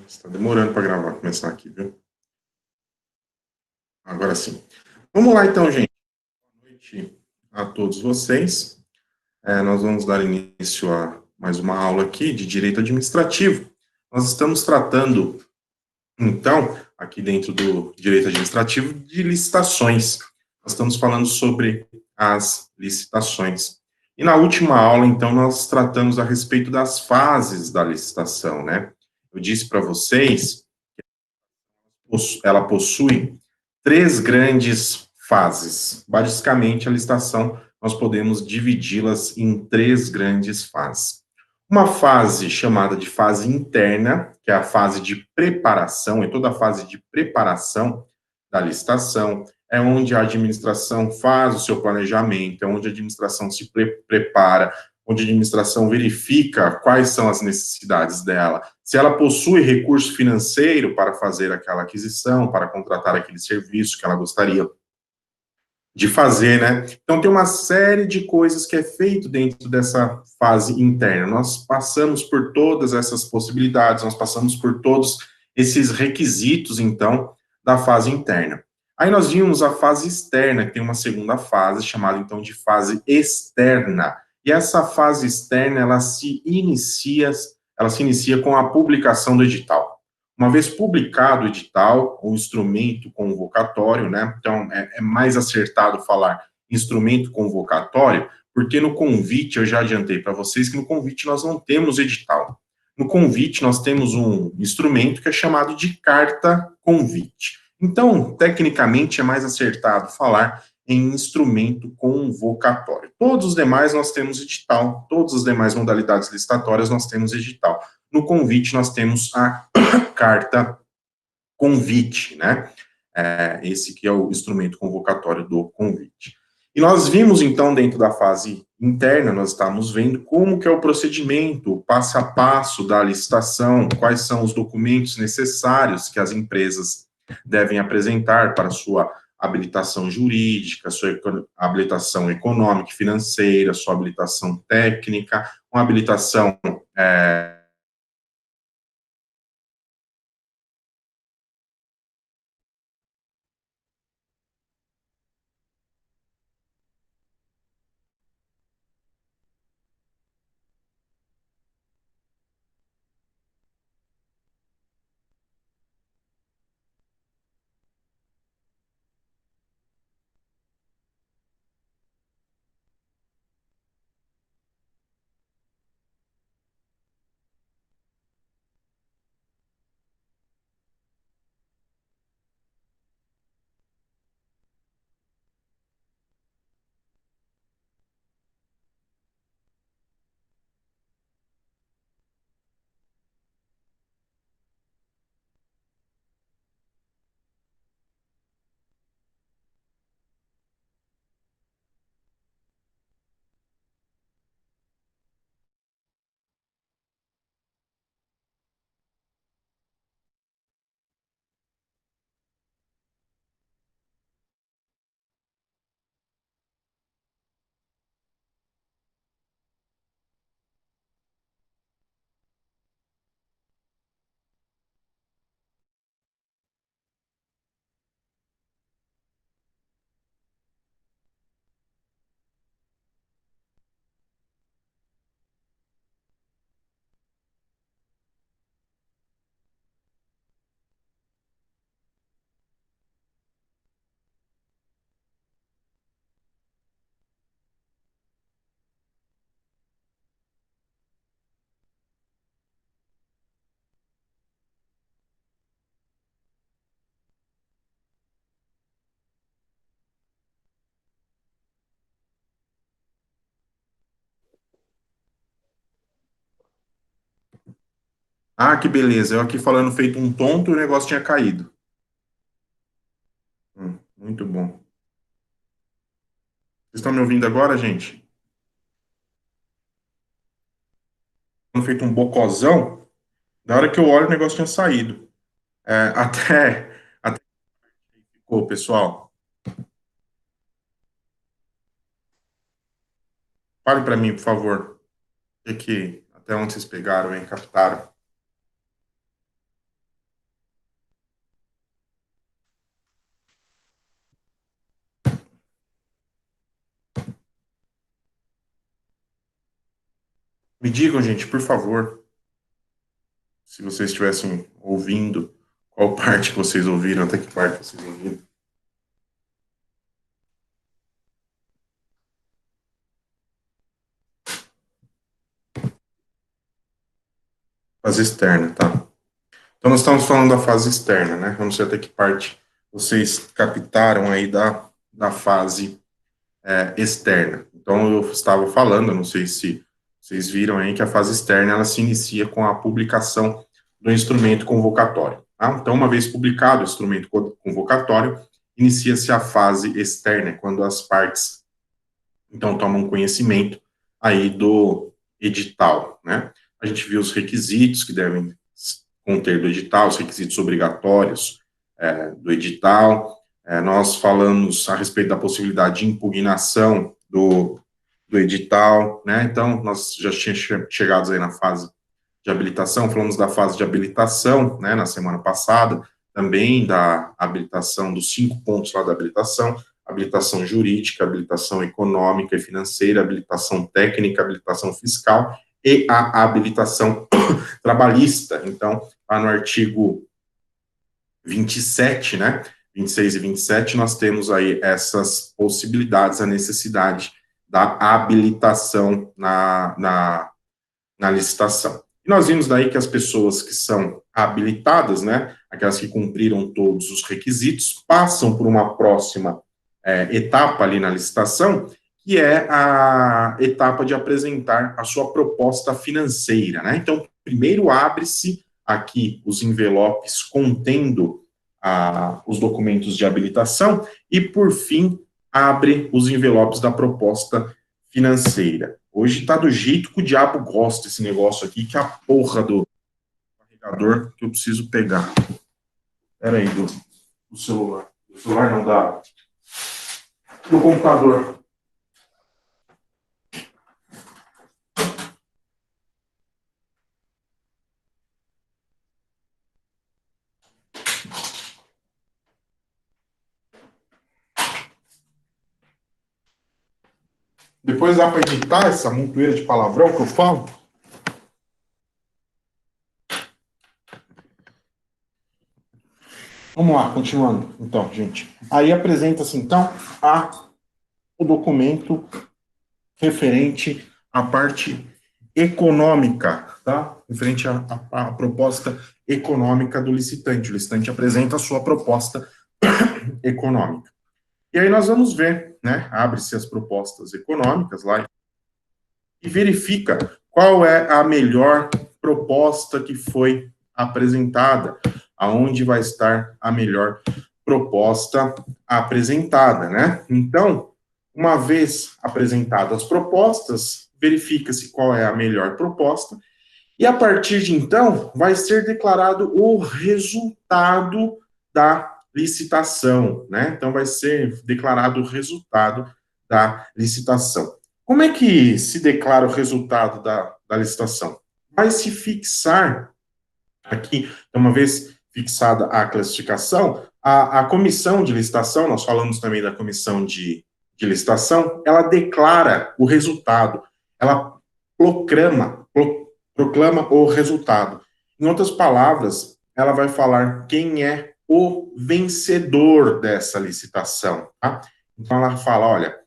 Está demorando para gravar, começar aqui, viu? Agora sim. Vamos lá então, gente. Boa noite a todos vocês. Nós vamos dar início a mais uma aula aqui de direito administrativo. Nós estamos tratando, então, aqui dentro do direito administrativo, de licitações. Nós estamos falando sobre as licitações. E na última aula, então, nós tratamos a respeito das fases da licitação, né? Eu disse para vocês ela possui três grandes fases. Basicamente, a licitação, nós podemos dividi-las em três grandes fases. Uma fase chamada de fase interna, que é a fase de preparação, é toda a fase de preparação da licitação, é onde a administração faz o seu planejamento, é onde a administração se prepara, onde a administração verifica quais são as necessidades dela, se ela possui recurso financeiro para fazer aquela aquisição, para contratar aquele serviço que ela gostaria de fazer, né? Então tem uma série de coisas que é feito dentro dessa fase interna. Nós passamos por todas essas possibilidades, nós passamos por todos esses requisitos, então, da fase interna. Aí nós vimos a fase externa, que tem uma segunda fase, chamada então de fase externa. E essa fase externa, ela se inicia com a publicação do edital. Uma vez publicado o edital, o instrumento convocatório, né? Então, é mais acertado falar instrumento convocatório, porque no convite, eu já adiantei para vocês que no convite nós não temos edital. No convite, nós temos um instrumento que é chamado de carta convite. Então, tecnicamente, é mais acertado falar em instrumento convocatório. Todos os demais nós temos edital, todas as demais modalidades licitatórias nós temos edital. No convite, nós temos a carta convite, né? Esse que é o instrumento convocatório do convite. E nós vimos, então, dentro da fase interna, nós estamos vendo como que é o procedimento, o passo a passo da licitação, quais são os documentos necessários que as empresas devem apresentar para sua habilitação jurídica, sua habilitação econômica e financeira, sua habilitação técnica, uma habilitação Ah, que beleza. Eu aqui falando feito um tonto e o negócio tinha caído. Muito bom. Vocês estão me ouvindo agora, gente? Falando feito um bocozão. Da hora que eu olho, o negócio tinha saído. Até ficou, pessoal. Fale para mim, por favor. Até onde vocês pegaram, hein? Captaram. Me digam, gente, por favor, se vocês estivessem ouvindo, qual parte que vocês ouviram, até que parte vocês ouviram. Fase externa, tá? Então, nós estamos falando da fase externa, né? Eu não sei até que parte vocês captaram aí da fase externa. Então, eu estava falando, eu não sei se vocês viram aí, que a fase externa, ela se inicia com a publicação do instrumento convocatório. Tá? Então, uma vez publicado o instrumento convocatório, inicia-se a fase externa, quando as partes, então, tomam conhecimento aí do edital, né? A gente viu os requisitos que devem conter do edital, os requisitos obrigatórios do edital. Nós falamos a respeito da possibilidade de impugnação do edital, né? Então, nós já tínhamos chegado aí na fase de habilitação, falamos da fase de habilitação, né, na semana passada, também da habilitação dos 5 pontos lá da habilitação, habilitação jurídica, habilitação econômica e financeira, habilitação técnica, habilitação fiscal e a habilitação trabalhista. Então, lá no artigo 27, né, 26 e 27, nós temos aí essas possibilidades, a necessidade da habilitação na licitação. E nós vimos daí que as pessoas que são habilitadas, né, aquelas que cumpriram todos os requisitos, passam por uma próxima etapa ali na licitação, que é a etapa de apresentar a sua proposta financeira, né? Então, primeiro abre-se aqui os envelopes contendo os documentos de habilitação e, por fim, abre os envelopes da proposta financeira. Hoje está do jeito que o diabo gosta esse negócio aqui, que é a porra do carregador que eu preciso pegar. Espera aí, do celular. Do celular não dá. Do computador. Depois dá para editar essa montoeira de palavrão que eu falo? Vamos lá, continuando. Então, gente. Aí apresenta-se, então, o documento referente à parte econômica, tá? Referente à proposta econômica do licitante. O licitante apresenta a sua proposta econômica. E aí nós vamos ver, né? Abre-se as propostas econômicas lá e verifica qual é a melhor proposta que foi apresentada, aonde vai estar a melhor proposta apresentada, né? Então, uma vez apresentadas as propostas, verifica-se qual é a melhor proposta e a partir de então vai ser declarado o resultado da licitação, né? Então vai ser declarado o resultado da licitação. Como é que se declara o resultado da licitação? Vai se fixar aqui, uma vez fixada a classificação, a comissão de licitação, nós falamos também da comissão de licitação, ela declara o resultado, ela proclama o resultado. Em outras palavras, ela vai falar quem é o vencedor dessa licitação. Tá? Então, ela fala, olha,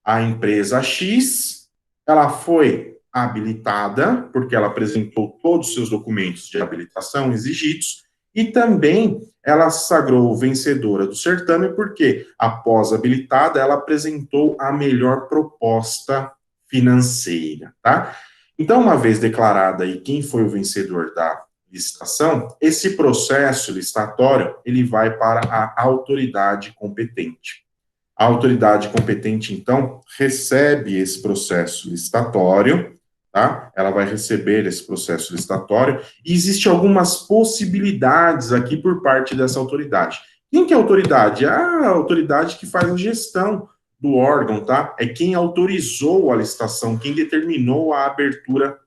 a empresa X, ela foi habilitada, porque ela apresentou todos os seus documentos de habilitação exigidos, e também ela se sagrou vencedora do certame, porque, após habilitada, ela apresentou a melhor proposta financeira, tá? Então, uma vez declarada aí quem foi o vencedor da licitação, esse processo licitatório, ele vai para a autoridade competente. A autoridade competente, então, recebe esse processo licitatório, tá? Ela vai receber esse processo licitatório e existem algumas possibilidades aqui por parte dessa autoridade. Quem que é a autoridade? A autoridade que faz a gestão do órgão, tá? É quem autorizou a licitação, quem determinou a abertura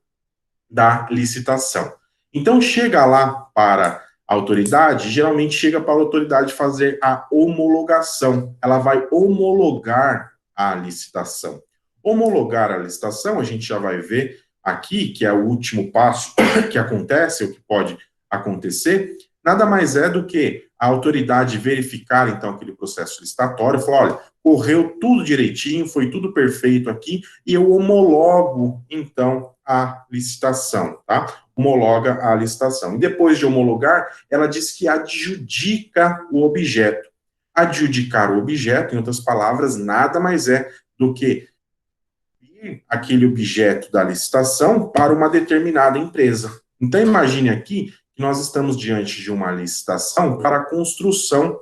da licitação. Então, chega lá para a autoridade, geralmente chega para a autoridade fazer a homologação. Ela vai homologar a licitação. Homologar a licitação, a gente já vai ver aqui, que é o último passo que acontece, ou que pode acontecer, nada mais é do que a autoridade verificar, então, aquele processo licitatório, falar, olha, correu tudo direitinho, foi tudo perfeito aqui, e eu homologo, então, a licitação, tá? Homologa a licitação. E depois de homologar, ela diz que adjudica o objeto. Adjudicar o objeto, em outras palavras, nada mais é do que aquele objeto da licitação para uma determinada empresa. Então, imagine aqui que nós estamos diante de uma licitação para a construção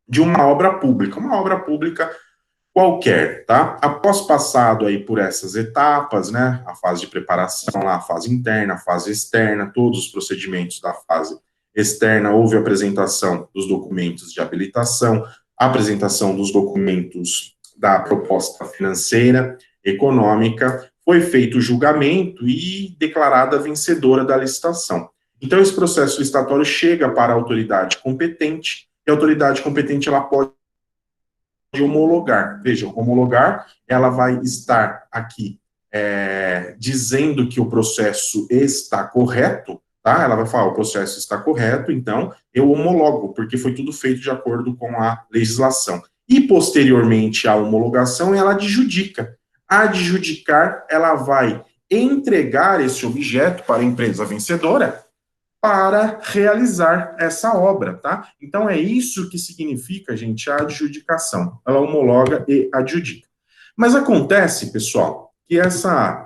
de uma obra pública qualquer, tá? Após passado aí por essas etapas, né, a fase de preparação, a fase interna, a fase externa, todos os procedimentos da fase externa, houve a apresentação dos documentos de habilitação, a apresentação dos documentos da proposta financeira, econômica, foi feito o julgamento e declarada vencedora da licitação. Então, esse processo licitatório chega para a autoridade competente, e a autoridade competente ela pode homologar. Veja, homologar, ela vai estar aqui dizendo que o processo está correto, tá? Ela vai falar, o processo está correto, então eu homologo, porque foi tudo feito de acordo com a legislação. E, posteriormente à homologação, ela adjudica. Adjudicar, ela vai entregar esse objeto para a empresa vencedora para realizar essa obra, tá? Então, é isso que significa, gente, a adjudicação. Ela homologa e adjudica. Mas acontece, pessoal, que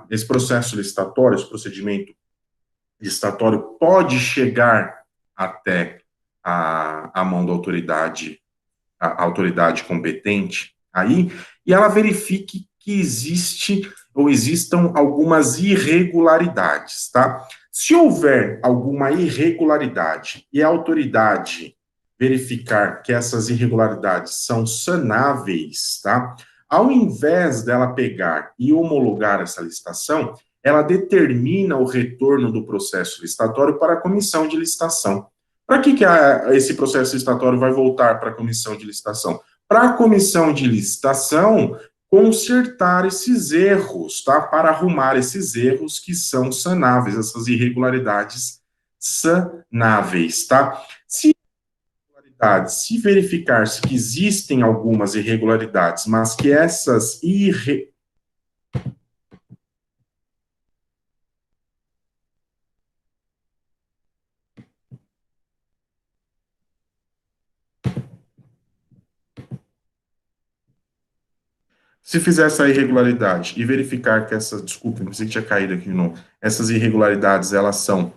esse processo licitatório, esse procedimento licitatório pode chegar até a mão da autoridade, a autoridade competente aí, e ela verifique que existam algumas irregularidades, tá? Se houver alguma irregularidade e a autoridade verificar que essas irregularidades são sanáveis, tá? Ao invés dela pegar e homologar essa licitação, ela determina o retorno do processo licitatório para a comissão de licitação. Para que esse processo licitatório vai voltar para a comissão de licitação? Para a comissão de licitação consertar esses erros, tá? Para arrumar esses erros que são sanáveis, essas irregularidades sanáveis, tá? Se verificar-se que existem algumas irregularidades, mas que essas Se fizer essa irregularidade e verificar que desculpa, não pensei que tinha caído aqui de novo, essas irregularidades, elas são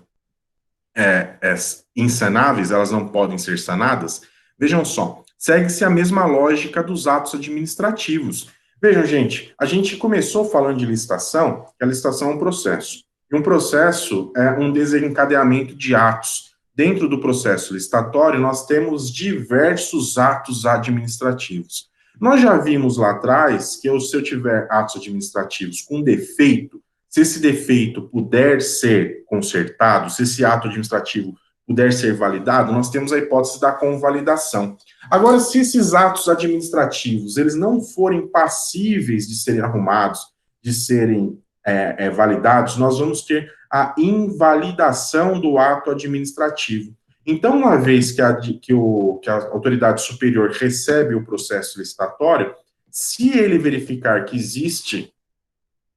insanáveis, elas não podem ser sanadas, vejam só, segue-se a mesma lógica dos atos administrativos. Vejam, gente, a gente começou falando de licitação, que a licitação é um processo, e um processo é um desencadeamento de atos. Dentro do processo licitatório, nós temos diversos atos administrativos. Nós já vimos lá atrás que se eu tiver atos administrativos com defeito, se esse defeito puder ser consertado, se esse ato administrativo puder ser validado, nós temos a hipótese da convalidação. Agora, se esses atos administrativos eles não forem passíveis de serem arrumados, de serem validados, nós vamos ter a invalidação do ato administrativo. Então, uma vez que a autoridade superior recebe o processo licitatório, se ele verificar que existe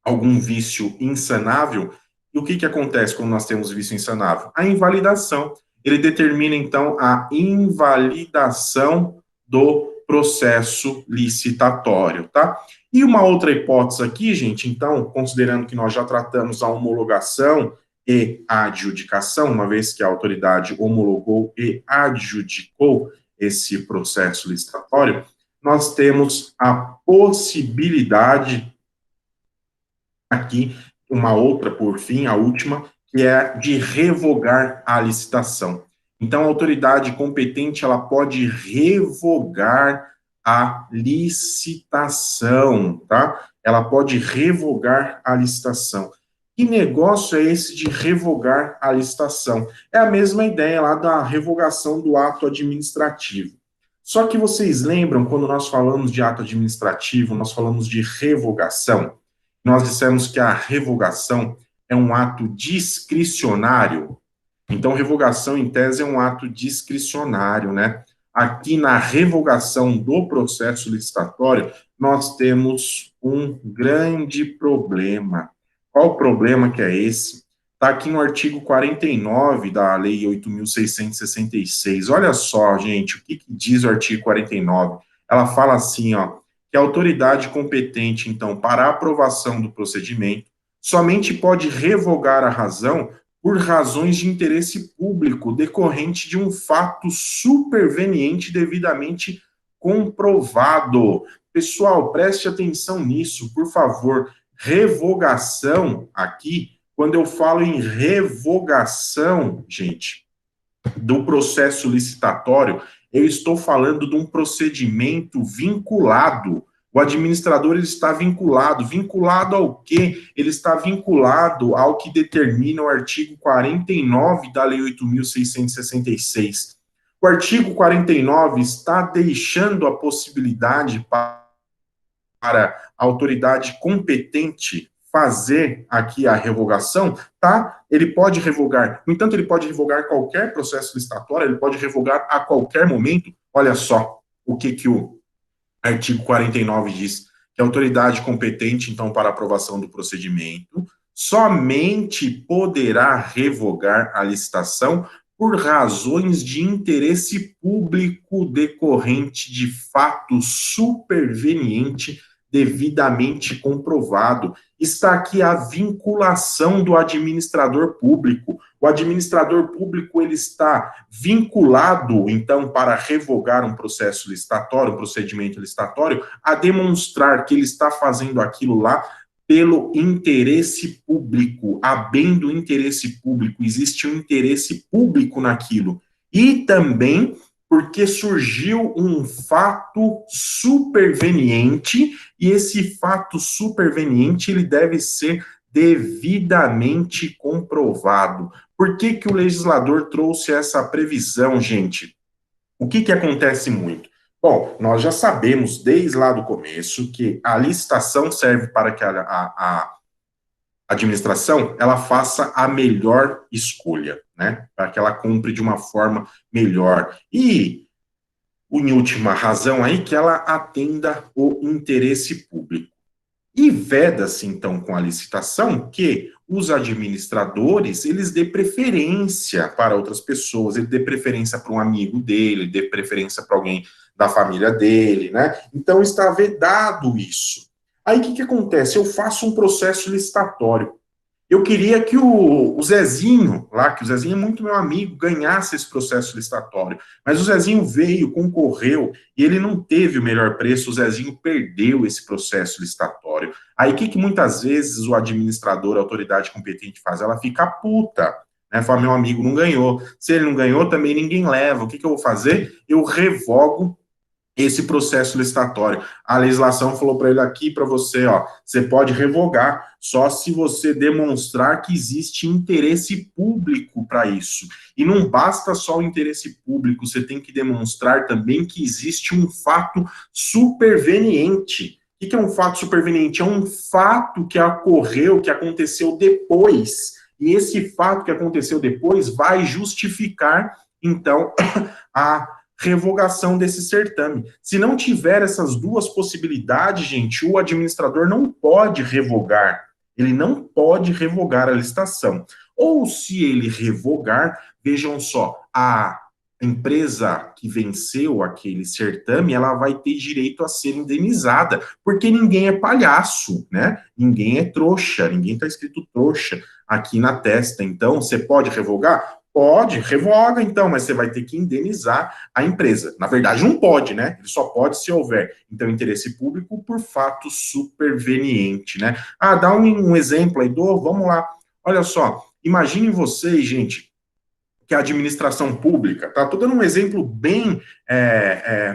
algum vício insanável, e o que acontece quando nós temos vício insanável? A invalidação. Ele determina, então, a invalidação do processo licitatório, tá? E uma outra hipótese aqui, gente, então, considerando que nós já tratamos a homologação e a adjudicação, uma vez que a autoridade homologou e adjudicou esse processo licitatório, nós temos a possibilidade aqui, uma outra, por fim, a última, que é de revogar a licitação. Então, a autoridade competente, ela pode revogar a licitação, tá? Ela pode revogar a licitação. Que negócio é esse de revogar a licitação? É a mesma ideia lá da revogação do ato administrativo. Só que vocês lembram, quando nós falamos de ato administrativo, nós falamos de revogação? Nós dissemos que a revogação é um ato discricionário. Então, revogação, em tese, é um ato discricionário, né? Aqui na revogação do processo licitatório, nós temos um grande problema. Qual o problema que é esse? Está aqui no artigo 49 da Lei 8.666. Olha só, gente, o que diz o artigo 49? Ela fala assim, ó, que a autoridade competente, então, para a aprovação do procedimento, somente pode revogar a razão por razões de interesse público decorrente de um fato superveniente devidamente comprovado. Pessoal, preste atenção nisso, por favor. Revogação aqui, quando eu falo em revogação, gente, do processo licitatório, eu estou falando de um procedimento vinculado. O administrador ele está vinculado. Vinculado ao quê? Ele está vinculado ao que determina o artigo 49 da Lei 8.666. O artigo 49 está deixando a possibilidade para a autoridade competente fazer aqui a revogação, tá? Ele pode revogar. No entanto, ele pode revogar qualquer processo licitatório, ele pode revogar a qualquer momento. Olha só o que o artigo 49 diz, que a autoridade competente, então, para aprovação do procedimento, somente poderá revogar a licitação por razões de interesse público decorrente de fato superveniente devidamente comprovado. Está aqui a vinculação do administrador público. O administrador público ele está vinculado, então, para revogar um processo licitatório, um procedimento licitatório, a demonstrar que ele está fazendo aquilo lá pelo interesse público, a bem do interesse público. Existe um interesse público naquilo. E também porque surgiu um fato superveniente, e esse fato superveniente ele deve ser devidamente comprovado. Por que o legislador trouxe essa previsão, gente? O que acontece muito? Bom, nós já sabemos desde lá do começo que a licitação serve para que a administração ela faça a melhor escolha, né? Para que ela cumpra de uma forma melhor. E, em última razão aí, que ela atenda o interesse público. E veda-se, então, com a licitação, que os administradores, eles dê preferência para outras pessoas, ele dê preferência para um amigo dele, dê preferência para alguém da família dele, né? Então, está vedado isso. Aí, o que acontece? Eu faço um processo licitatório. Eu queria que o Zezinho, lá, que o Zezinho é muito meu amigo, ganhasse esse processo licitatório. Mas o Zezinho veio, concorreu, e ele não teve o melhor preço, o Zezinho perdeu esse processo licitatório. Aí o que muitas vezes o administrador, a autoridade competente faz? Ela fica puta, né? Fala, meu amigo não ganhou. Se ele não ganhou, também ninguém leva. O que eu vou fazer? Eu revogo esse processo licitatório. A legislação falou para ele aqui, para você, ó, você pode revogar só se você demonstrar que existe interesse público para isso. E não basta só o interesse público, você tem que demonstrar também que existe um fato superveniente. O que é um fato superveniente? É um fato que ocorreu, que aconteceu depois. E esse fato que aconteceu depois vai justificar, então, a revogação desse certame. Se não tiver essas duas possibilidades, gente, o administrador não pode revogar. Ele não pode revogar a licitação. Ou se ele revogar, vejam só, a empresa que venceu aquele certame, ela vai ter direito a ser indenizada, porque ninguém é palhaço, né? Ninguém é trouxa, ninguém está escrito trouxa aqui na testa. Então, você pode revogar? Pode, revoga então, mas você vai ter que indenizar a empresa. Na verdade, não pode, né? Ele só pode se houver, então, interesse público por fato superveniente, né? Ah, dá um exemplo aí, vamos lá. Olha só, imaginem vocês, gente, que a administração pública, tá? Estou dando um exemplo bem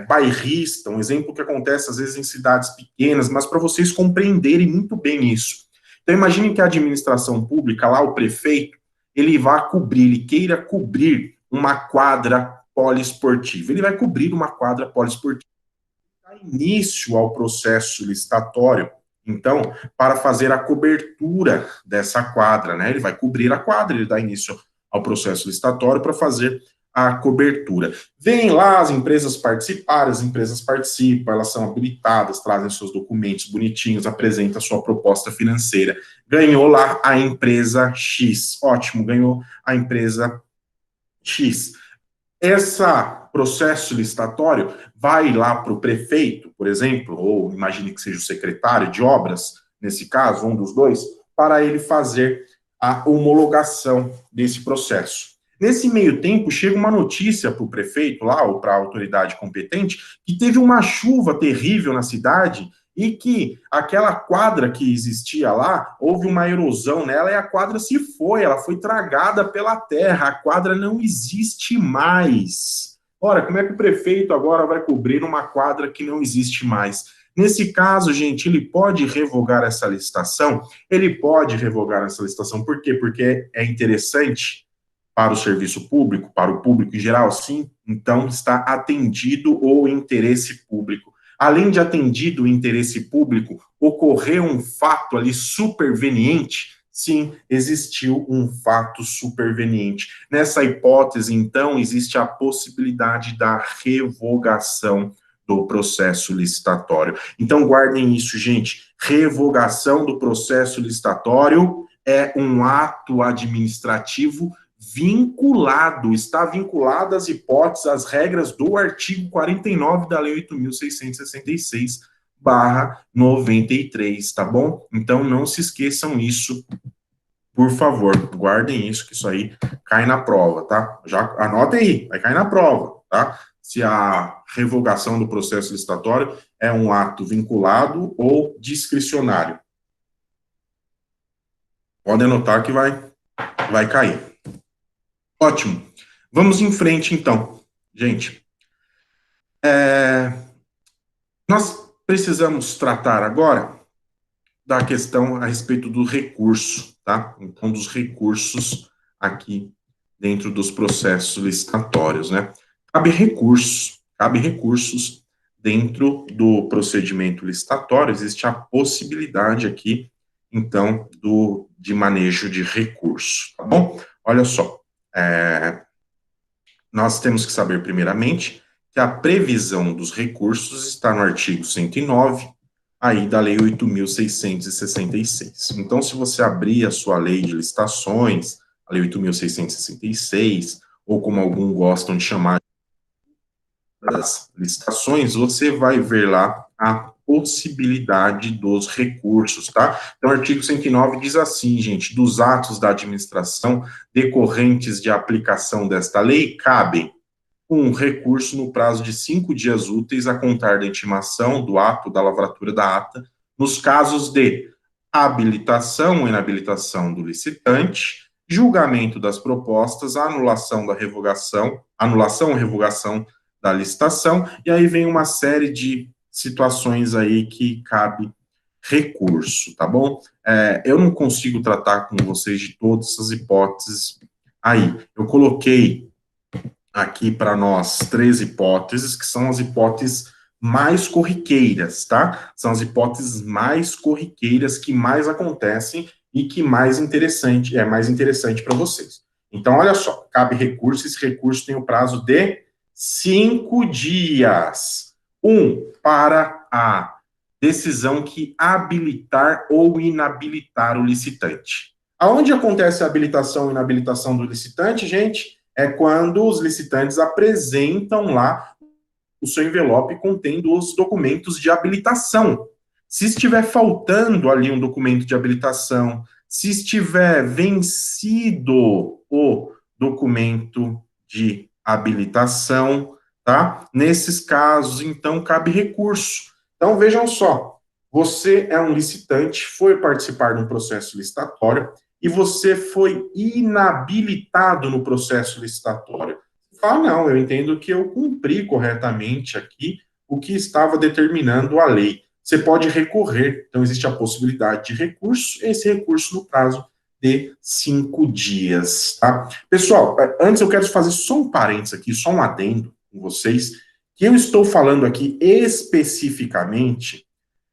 bairrista, um exemplo que acontece às vezes em cidades pequenas, mas para vocês compreenderem muito bem isso. Então, imaginem que a administração pública, lá o prefeito, ele vá cobrir, ele queira cobrir uma quadra poliesportiva. Ele vai cobrir uma quadra poliesportiva. Dá início ao processo licitatório, Então, para fazer a cobertura dessa quadra, né? Ele vai cobrir a quadra, ele dá início ao processo licitatório para fazer a cobertura. Vem lá as empresas participarem, as empresas participam, elas são habilitadas, trazem seus documentos bonitinhos, apresentam a sua proposta financeira. Ganhou lá a empresa X, ótimo, ganhou a empresa X. Esse processo licitatório vai lá para o prefeito, por exemplo, ou imagine que seja o secretário de obras, nesse caso, um dos dois, para ele fazer a homologação desse processo. Nesse meio tempo, chega uma notícia para o prefeito lá, ou para a autoridade competente, que teve uma chuva terrível na cidade e que aquela quadra que existia lá, houve uma erosão nela e a quadra se foi, ela foi tragada pela terra, a quadra não existe mais. Ora, como é que o prefeito agora vai cobrir uma quadra que não existe mais? Nesse caso, gente, ele pode revogar essa licitação? Ele pode revogar essa licitação, por quê? Porque é interessante para o serviço público, para o público em geral, sim, então está atendido o interesse público. Além de atendido o interesse público, ocorreu um fato ali superveniente? Sim, existiu um fato superveniente. Nessa hipótese, então, existe a possibilidade da revogação do processo licitatório. Então, guardem isso, gente. Revogação do processo licitatório é um ato administrativo vinculado, está vinculado às hipóteses, às regras do artigo 49 da Lei 8.666/93, tá bom? Então, não se esqueçam isso, por favor, guardem isso, que isso aí cai na prova, tá? Já anotem aí, vai cair na prova, tá? Se a revogação do processo licitatório é um ato vinculado ou discricionário. Podem anotar que vai cair. Ótimo. Vamos em frente, então. Gente, nós precisamos tratar agora da questão a respeito do recurso, tá? Então, dos recursos aqui dentro dos processos licitatórios, né? Cabe recursos dentro do procedimento licitatório, existe a possibilidade aqui, então, de manejo de recurso, tá bom? Olha só, nós temos que saber, primeiramente, que a previsão dos recursos está no artigo 109, aí da Lei 8.666. Então, se você abrir a sua lei de licitações, a Lei 8.666, ou como alguns gostam de chamar das licitações, você vai ver lá a possibilidade dos recursos, tá? Então, o artigo 109 diz assim, gente, dos atos da administração decorrentes de aplicação desta lei, cabem um recurso no prazo de 5 dias úteis a contar da intimação do ato da lavratura da ata, nos casos de habilitação ou inabilitação do licitante, julgamento das propostas, anulação ou revogação da licitação, e aí vem uma série de situações aí que cabe recurso, tá bom? Eu não consigo tratar com vocês de todas essas hipóteses aí. Eu coloquei aqui para nós 3 hipóteses, que são as hipóteses mais corriqueiras, tá? São as hipóteses mais corriqueiras que mais acontecem e que mais interessante para vocês. Então, olha só, cabe recurso, esse recurso tem o prazo de 5 dias. Para a decisão que habilitar ou inabilitar o licitante. Aonde acontece a habilitação ou inabilitação do licitante, gente? É quando os licitantes apresentam lá o seu envelope contendo os documentos de habilitação. Se estiver faltando ali um documento de habilitação, se estiver vencido o documento de habilitação, tá? Nesses casos, então, cabe recurso. Então, vejam só, você é um licitante, foi participar de um processo licitatório e você foi inabilitado no processo licitatório. Não, eu entendo que eu cumpri corretamente aqui o que estava determinando a lei. Você pode recorrer, então existe a possibilidade de recurso, esse recurso no prazo de 5 dias, tá? Pessoal, antes eu quero fazer só um parênteses aqui, só um adendo com vocês, que eu estou falando aqui especificamente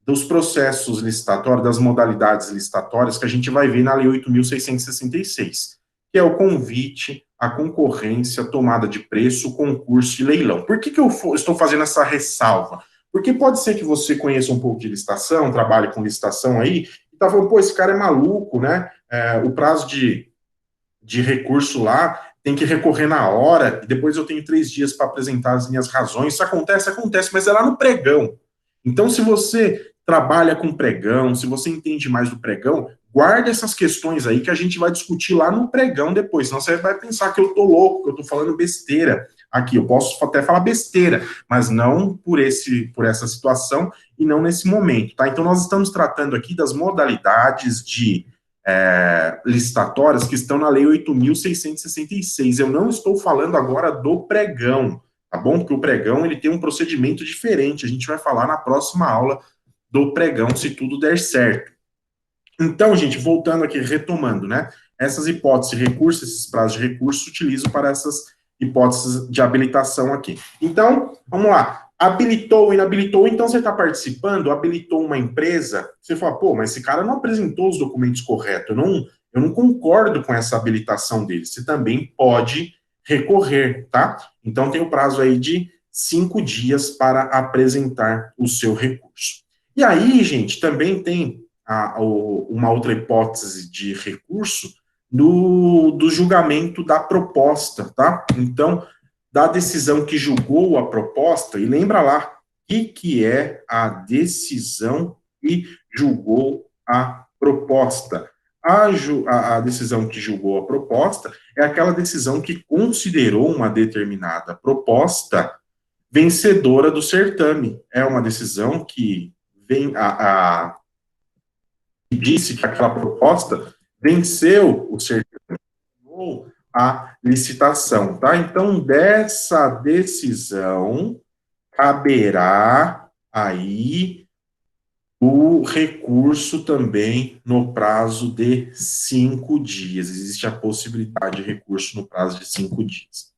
dos processos licitatórios, das modalidades licitatórias que a gente vai ver na Lei 8.666, que é o convite, a concorrência, tomada de preço, concurso e leilão. Por que eu estou fazendo essa ressalva? Porque pode ser que você conheça um pouco de licitação, trabalhe com licitação aí, e tá falando, pô, esse cara é maluco, né? O prazo de recurso lá tem que recorrer na hora, e depois eu tenho 3 dias para apresentar as minhas razões. Isso acontece, mas é lá no pregão. Então, se você trabalha com pregão, se você entende mais do pregão, guarda essas questões aí que a gente vai discutir lá no pregão depois, senão você vai pensar que eu tô louco, que eu tô falando besteira aqui. Eu posso até falar besteira, mas não por essa situação e não nesse momento, tá? Então, nós estamos tratando aqui das modalidades de licitatórias que estão na Lei 8.666. Eu não estou falando agora do pregão, tá bom? Porque o pregão ele tem um procedimento diferente. A gente vai falar na próxima aula do pregão, se tudo der certo. Então, gente, voltando aqui, retomando, né? Essas hipóteses de recurso, esses prazos de recurso, utilizo para essas hipóteses de habilitação aqui. Então, vamos lá. Habilitou, inabilitou, então você está participando, habilitou uma empresa, você fala, pô, mas esse cara não apresentou os documentos corretos, eu não concordo com essa habilitação dele. Você também pode recorrer, tá? Então tem o prazo aí de 5 dias para apresentar o seu recurso. E aí, gente, também tem uma outra hipótese de recurso do julgamento da proposta, tá? Então, da decisão que julgou a proposta, e lembra lá, o que é a decisão que julgou a proposta? A decisão que julgou a proposta é aquela decisão que considerou uma determinada proposta vencedora do certame. É uma decisão que disse que aquela proposta venceu o certame ou a licitação, tá? Então, dessa decisão, caberá aí o recurso também no prazo de 5 dias. Existe a possibilidade de recurso no prazo de 5 dias.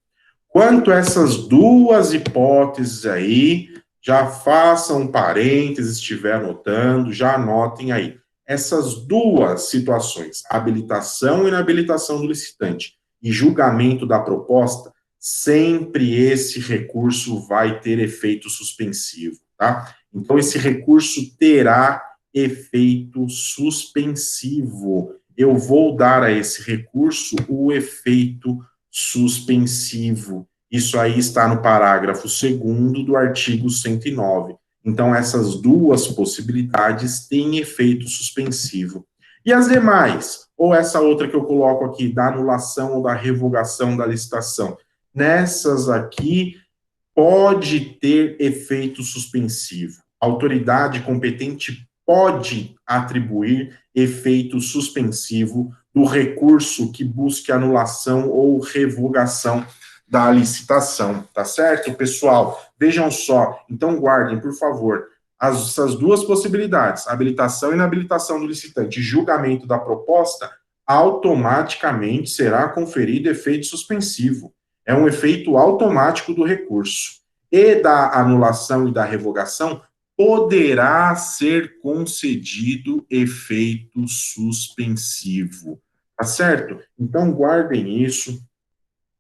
Quanto a essas duas hipóteses aí, já façam um parênteses, se estiver anotando, já anotem aí. Essas duas situações, habilitação e inabilitação do licitante e julgamento da proposta, sempre esse recurso vai ter efeito suspensivo, tá? Então, esse recurso terá efeito suspensivo. Eu vou dar a esse recurso o efeito suspensivo. Isso aí está no parágrafo 2º do artigo 109. Então, essas duas possibilidades têm efeito suspensivo. E as demais? Ou essa outra que eu coloco aqui, da anulação ou da revogação da licitação? Nessas aqui, pode ter efeito suspensivo. A autoridade competente pode atribuir efeito suspensivo do recurso que busque anulação ou revogação da licitação, tá certo, pessoal? Vejam só, então guardem, por favor, essas duas possibilidades, habilitação e inabilitação do licitante, julgamento da proposta, automaticamente será conferido efeito suspensivo. É um efeito automático do recurso. E da anulação e da revogação, poderá ser concedido efeito suspensivo. Tá certo? Então, guardem isso,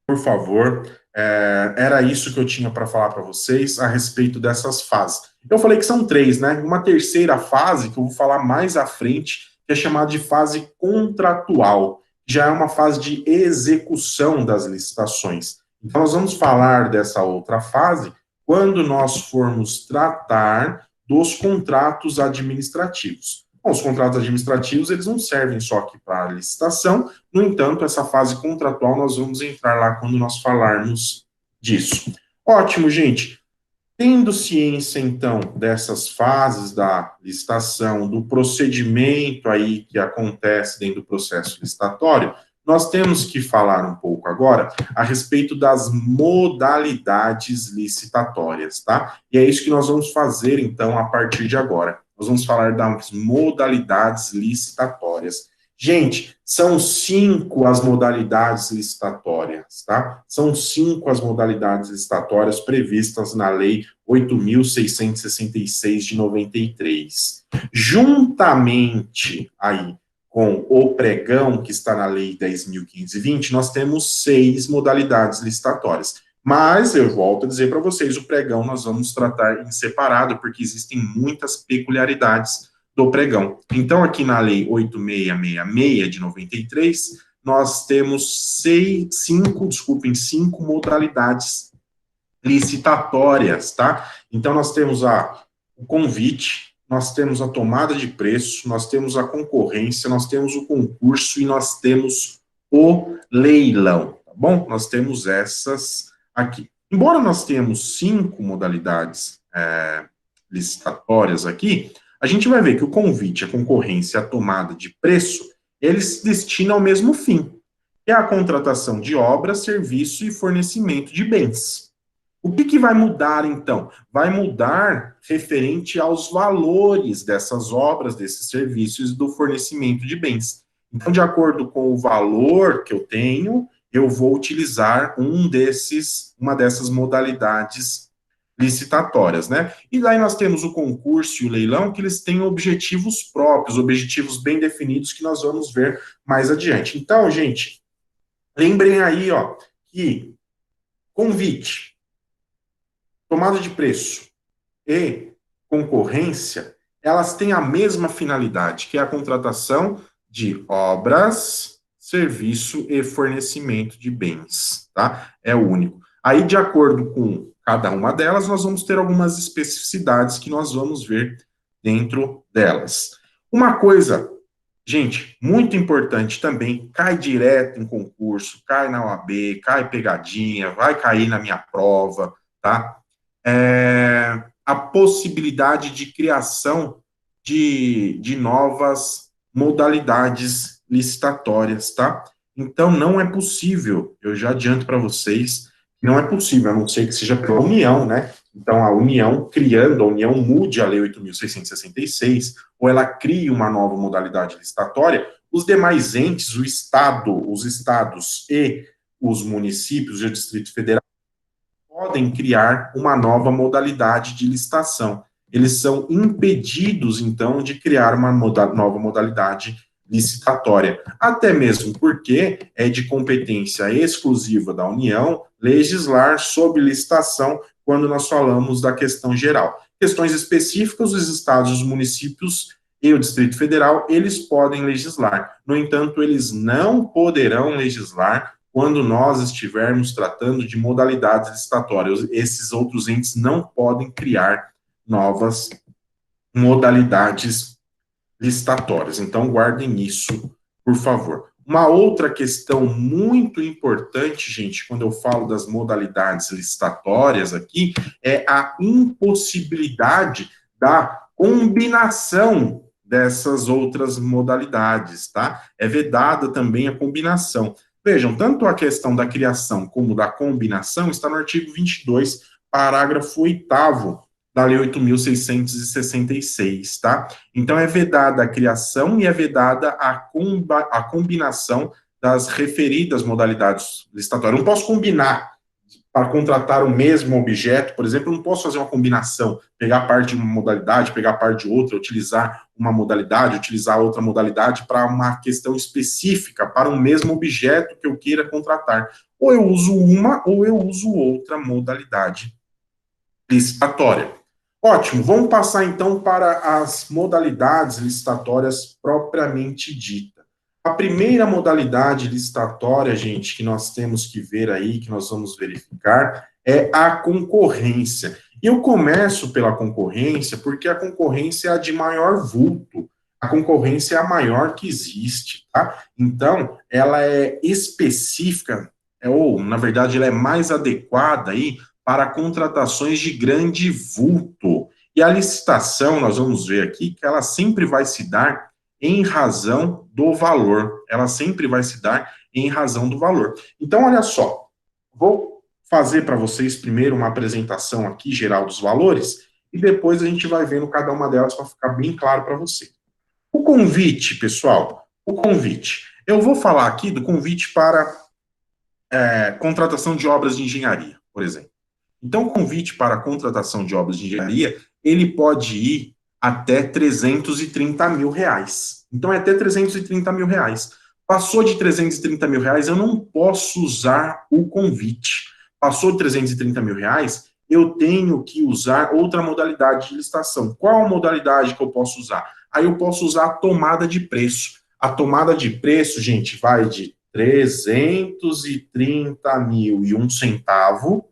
por favor. Era isso que eu tinha para falar para vocês a respeito dessas fases. Eu falei que são 3, né? Uma terceira fase, que eu vou falar mais à frente, que é chamada de fase contratual. Já é uma fase de execução das licitações. Então, nós vamos falar dessa outra fase quando nós formos tratar dos contratos administrativos. Bom, os contratos administrativos, eles não servem só aqui para licitação, no entanto, essa fase contratual nós vamos entrar lá quando nós falarmos disso. Ótimo, gente. Tendo ciência, então, dessas fases da licitação, do procedimento aí que acontece dentro do processo licitatório, nós temos que falar um pouco agora a respeito das modalidades licitatórias, tá? E é isso que nós vamos fazer, então, a partir de agora. Nós vamos falar das modalidades licitatórias. Gente, são 5 as modalidades licitatórias, tá? São 5 as modalidades licitatórias previstas na Lei 8.666 de 93. Juntamente aí com o pregão, que está na Lei 10.520, nós temos 6 modalidades licitatórias. Mas eu volto a dizer para vocês, o pregão nós vamos tratar em separado, porque existem muitas peculiaridades do pregão. Então, aqui na Lei 8666 de 93, nós temos cinco modalidades licitatórias, tá? Então, nós temos o convite, nós temos a tomada de preço, nós temos a concorrência, nós temos o concurso e nós temos o leilão, tá bom? Nós temos essas aqui. Embora nós tenhamos 5 modalidades licitatórias aqui, a gente vai ver que o convite, a concorrência e a tomada de preço, eles se destinam ao mesmo fim, que é a contratação de obras, serviço e fornecimento de bens. O que vai mudar, então? Vai mudar referente aos valores dessas obras, desses serviços e do fornecimento de bens. Então, de acordo com o valor que eu tenho, eu vou utilizar uma dessas modalidades licitatórias, né? E daí nós temos o concurso e o leilão, que eles têm objetivos próprios, objetivos bem definidos, que nós vamos ver mais adiante. Então, gente, lembrem aí, ó, que convite, tomada de preço e concorrência, elas têm a mesma finalidade, que é a contratação de obras, serviço e fornecimento de bens, tá? É o único. Aí, de acordo com cada uma delas, nós vamos ter algumas especificidades que nós vamos ver dentro delas. Uma coisa, gente, muito importante também, cai direto em concurso, cai na OAB, cai pegadinha, vai cair na minha prova, tá? A possibilidade de criação de novas modalidades licitatórias, tá? Então, não é possível, eu já adianto para vocês, não é possível, a não ser que seja pela União, né? Então, a União mude a Lei 8.666, ou ela crie uma nova modalidade licitatória, os demais entes, os estados e os municípios e o Distrito Federal podem criar uma nova modalidade de licitação. Eles são impedidos, então, de criar uma nova modalidade licitatória, até mesmo porque é de competência exclusiva da União legislar sobre licitação quando nós falamos da questão geral. Questões específicas, os estados, os municípios e o Distrito Federal, eles podem legislar. No entanto, eles não poderão legislar quando nós estivermos tratando de modalidades licitatórias. Esses outros entes não podem criar novas modalidades licitatórias. Então, guardem isso, por favor. Uma outra questão muito importante, gente, quando eu falo das modalidades licitatórias aqui, é a impossibilidade da combinação dessas outras modalidades, tá? É vedada também a combinação. Vejam, tanto a questão da criação como da combinação está no artigo 22, parágrafo 8º da Lei 8.666, tá? Então, é vedada a criação e é vedada a combinação das referidas modalidades licitatórias. Eu não posso combinar para contratar o mesmo objeto, por exemplo, eu não posso fazer uma combinação, pegar parte de uma modalidade, pegar parte de outra, utilizar uma modalidade, utilizar outra modalidade para uma questão específica, para um mesmo objeto que eu queira contratar. Ou eu uso uma ou eu uso outra modalidade licitatória. Ótimo, vamos passar então para as modalidades licitatórias propriamente dita. A primeira modalidade licitatória, gente, que nós temos que ver aí, que nós vamos verificar, é a concorrência. E eu começo pela concorrência porque a concorrência é a de maior vulto. A concorrência é a maior que existe, tá? Então, ela é específica, ou, na verdade, ela é mais adequada aí para contratações de grande vulto. E a licitação, nós vamos ver aqui, que ela sempre vai se dar em razão do valor. Ela sempre vai se dar em razão do valor. Então, olha só, vou fazer para vocês primeiro uma apresentação aqui geral dos valores e depois a gente vai vendo cada uma delas para ficar bem claro para você. O convite, pessoal, o convite. Eu vou falar aqui do convite para contratação de obras de engenharia, por exemplo. Então, o convite para a contratação de obras de engenharia, ele pode ir até 330 mil reais. Então, é até 330 mil reais. Passou de 330 mil reais, eu não posso usar o convite. Passou de 330 mil reais, eu tenho que usar outra modalidade de licitação. Qual a modalidade que eu posso usar? Aí eu posso usar a tomada de preço. A tomada de preço, gente, vai de 330 mil e um centavo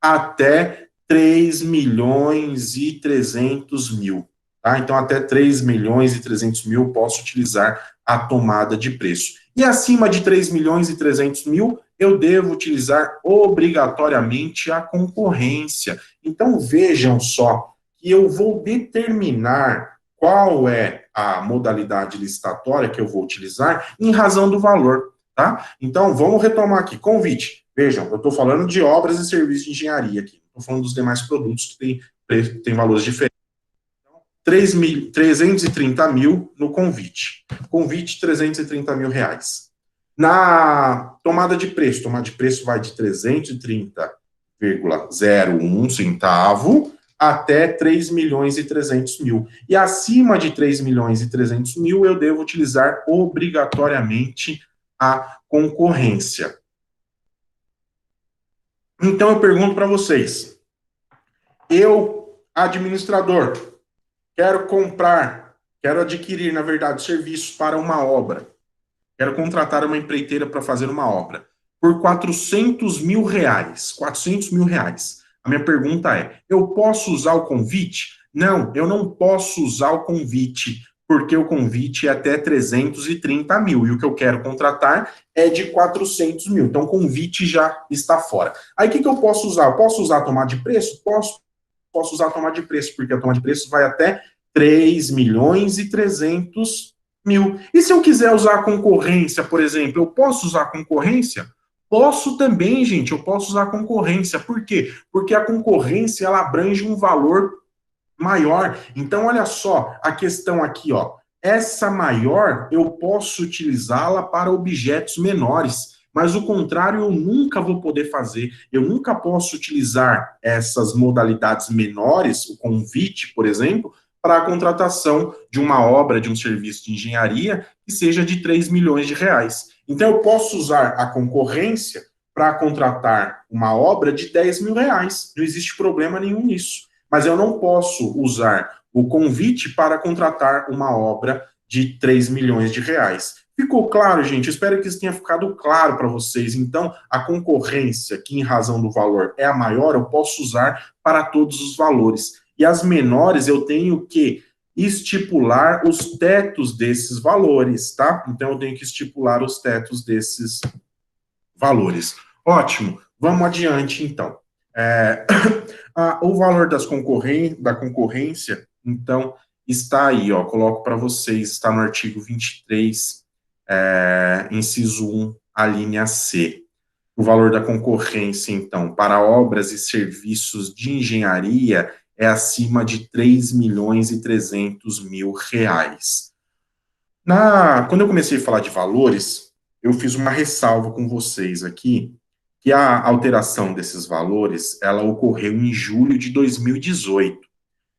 até 3 milhões e 300 mil. Tá? Então, até 3 milhões e 300 mil eu posso utilizar a tomada de preço. E acima de 3 milhões e 300 mil, eu devo utilizar obrigatoriamente a concorrência. Então, vejam só que eu vou determinar qual é a modalidade licitatória que eu vou utilizar em razão do valor. Tá? Então, vamos retomar aqui. Convite. Vejam, eu estou falando de obras e serviços de engenharia aqui. Estou falando dos demais produtos que têm valores diferentes. 330 mil no convite. Convite, 330 mil reais. Na tomada de preço vai de 330,01 centavo até 3 milhões e 300 mil. E acima de 3 milhões e 300 mil, eu devo utilizar obrigatoriamente a concorrência. Então, eu pergunto para vocês, eu, administrador, quero adquirir, na verdade, serviços para uma obra. Quero contratar uma empreiteira para fazer uma obra. Por 400 mil reais. 400 mil reais. A minha pergunta é, eu posso usar o convite? Não, eu não posso usar o convite, porque o convite é até 330 mil. E o que eu quero contratar é de 400 mil. Então, o convite já está fora. Aí, o que eu posso usar? Eu posso usar a tomada de preço? Posso usar a tomada de preço, porque a tomada de preço vai até 3 milhões e 300 mil. E se eu quiser usar a concorrência, por exemplo, eu posso usar a concorrência? Posso também, gente, eu posso usar a concorrência. Por quê? Porque a concorrência, ela abrange um valor maior. Então, olha só, a questão aqui, ó. Essa maior, eu posso utilizá-la para objetos menores, mas o contrário eu nunca vou poder fazer. Eu nunca posso utilizar essas modalidades menores, o convite, por exemplo, para a contratação de uma obra, de um serviço de engenharia que seja de 3 milhões de reais. Então, eu posso usar a concorrência para contratar uma obra de 10 mil reais. Não existe problema nenhum nisso. Mas eu não posso usar o convite para contratar uma obra de 3 milhões de reais. Ficou claro, gente? Eu espero que isso tenha ficado claro para vocês. Então, a concorrência, que em razão do valor é a maior, eu posso usar para todos os valores. E as menores, eu tenho que estipular os tetos desses valores, tá? Então, eu tenho que estipular os tetos desses valores. Ótimo. Vamos adiante, então. O valor da concorrência, então, está aí, ó, coloco para vocês, está no artigo 23, inciso 1, a linha C. O valor da concorrência, então, para obras e serviços de engenharia é acima de 3 milhões e 300 mil reais. Quando eu comecei a falar de valores, eu fiz uma ressalva com vocês aqui, que a alteração desses valores, ela ocorreu em julho de 2018,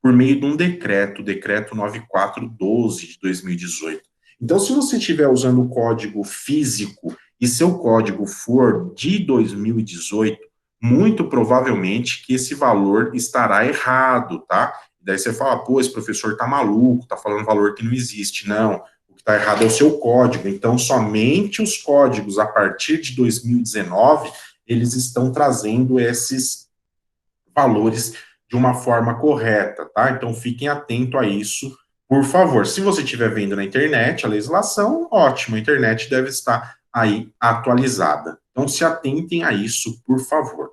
por meio de um decreto, o decreto 9412 de 2018. Então, se você estiver usando o código físico e seu código for de 2018, muito provavelmente que esse valor estará errado, tá? Daí você fala, pô, esse professor tá maluco, tá falando valor que não existe. Não, o que está errado é o seu código. Então, somente os códigos a partir de 2019 eles estão trazendo esses valores de uma forma correta, tá? Então, fiquem atentos a isso, por favor. Se você estiver vendo na internet a legislação, ótimo, a internet deve estar aí atualizada. Então, se atentem a isso, por favor.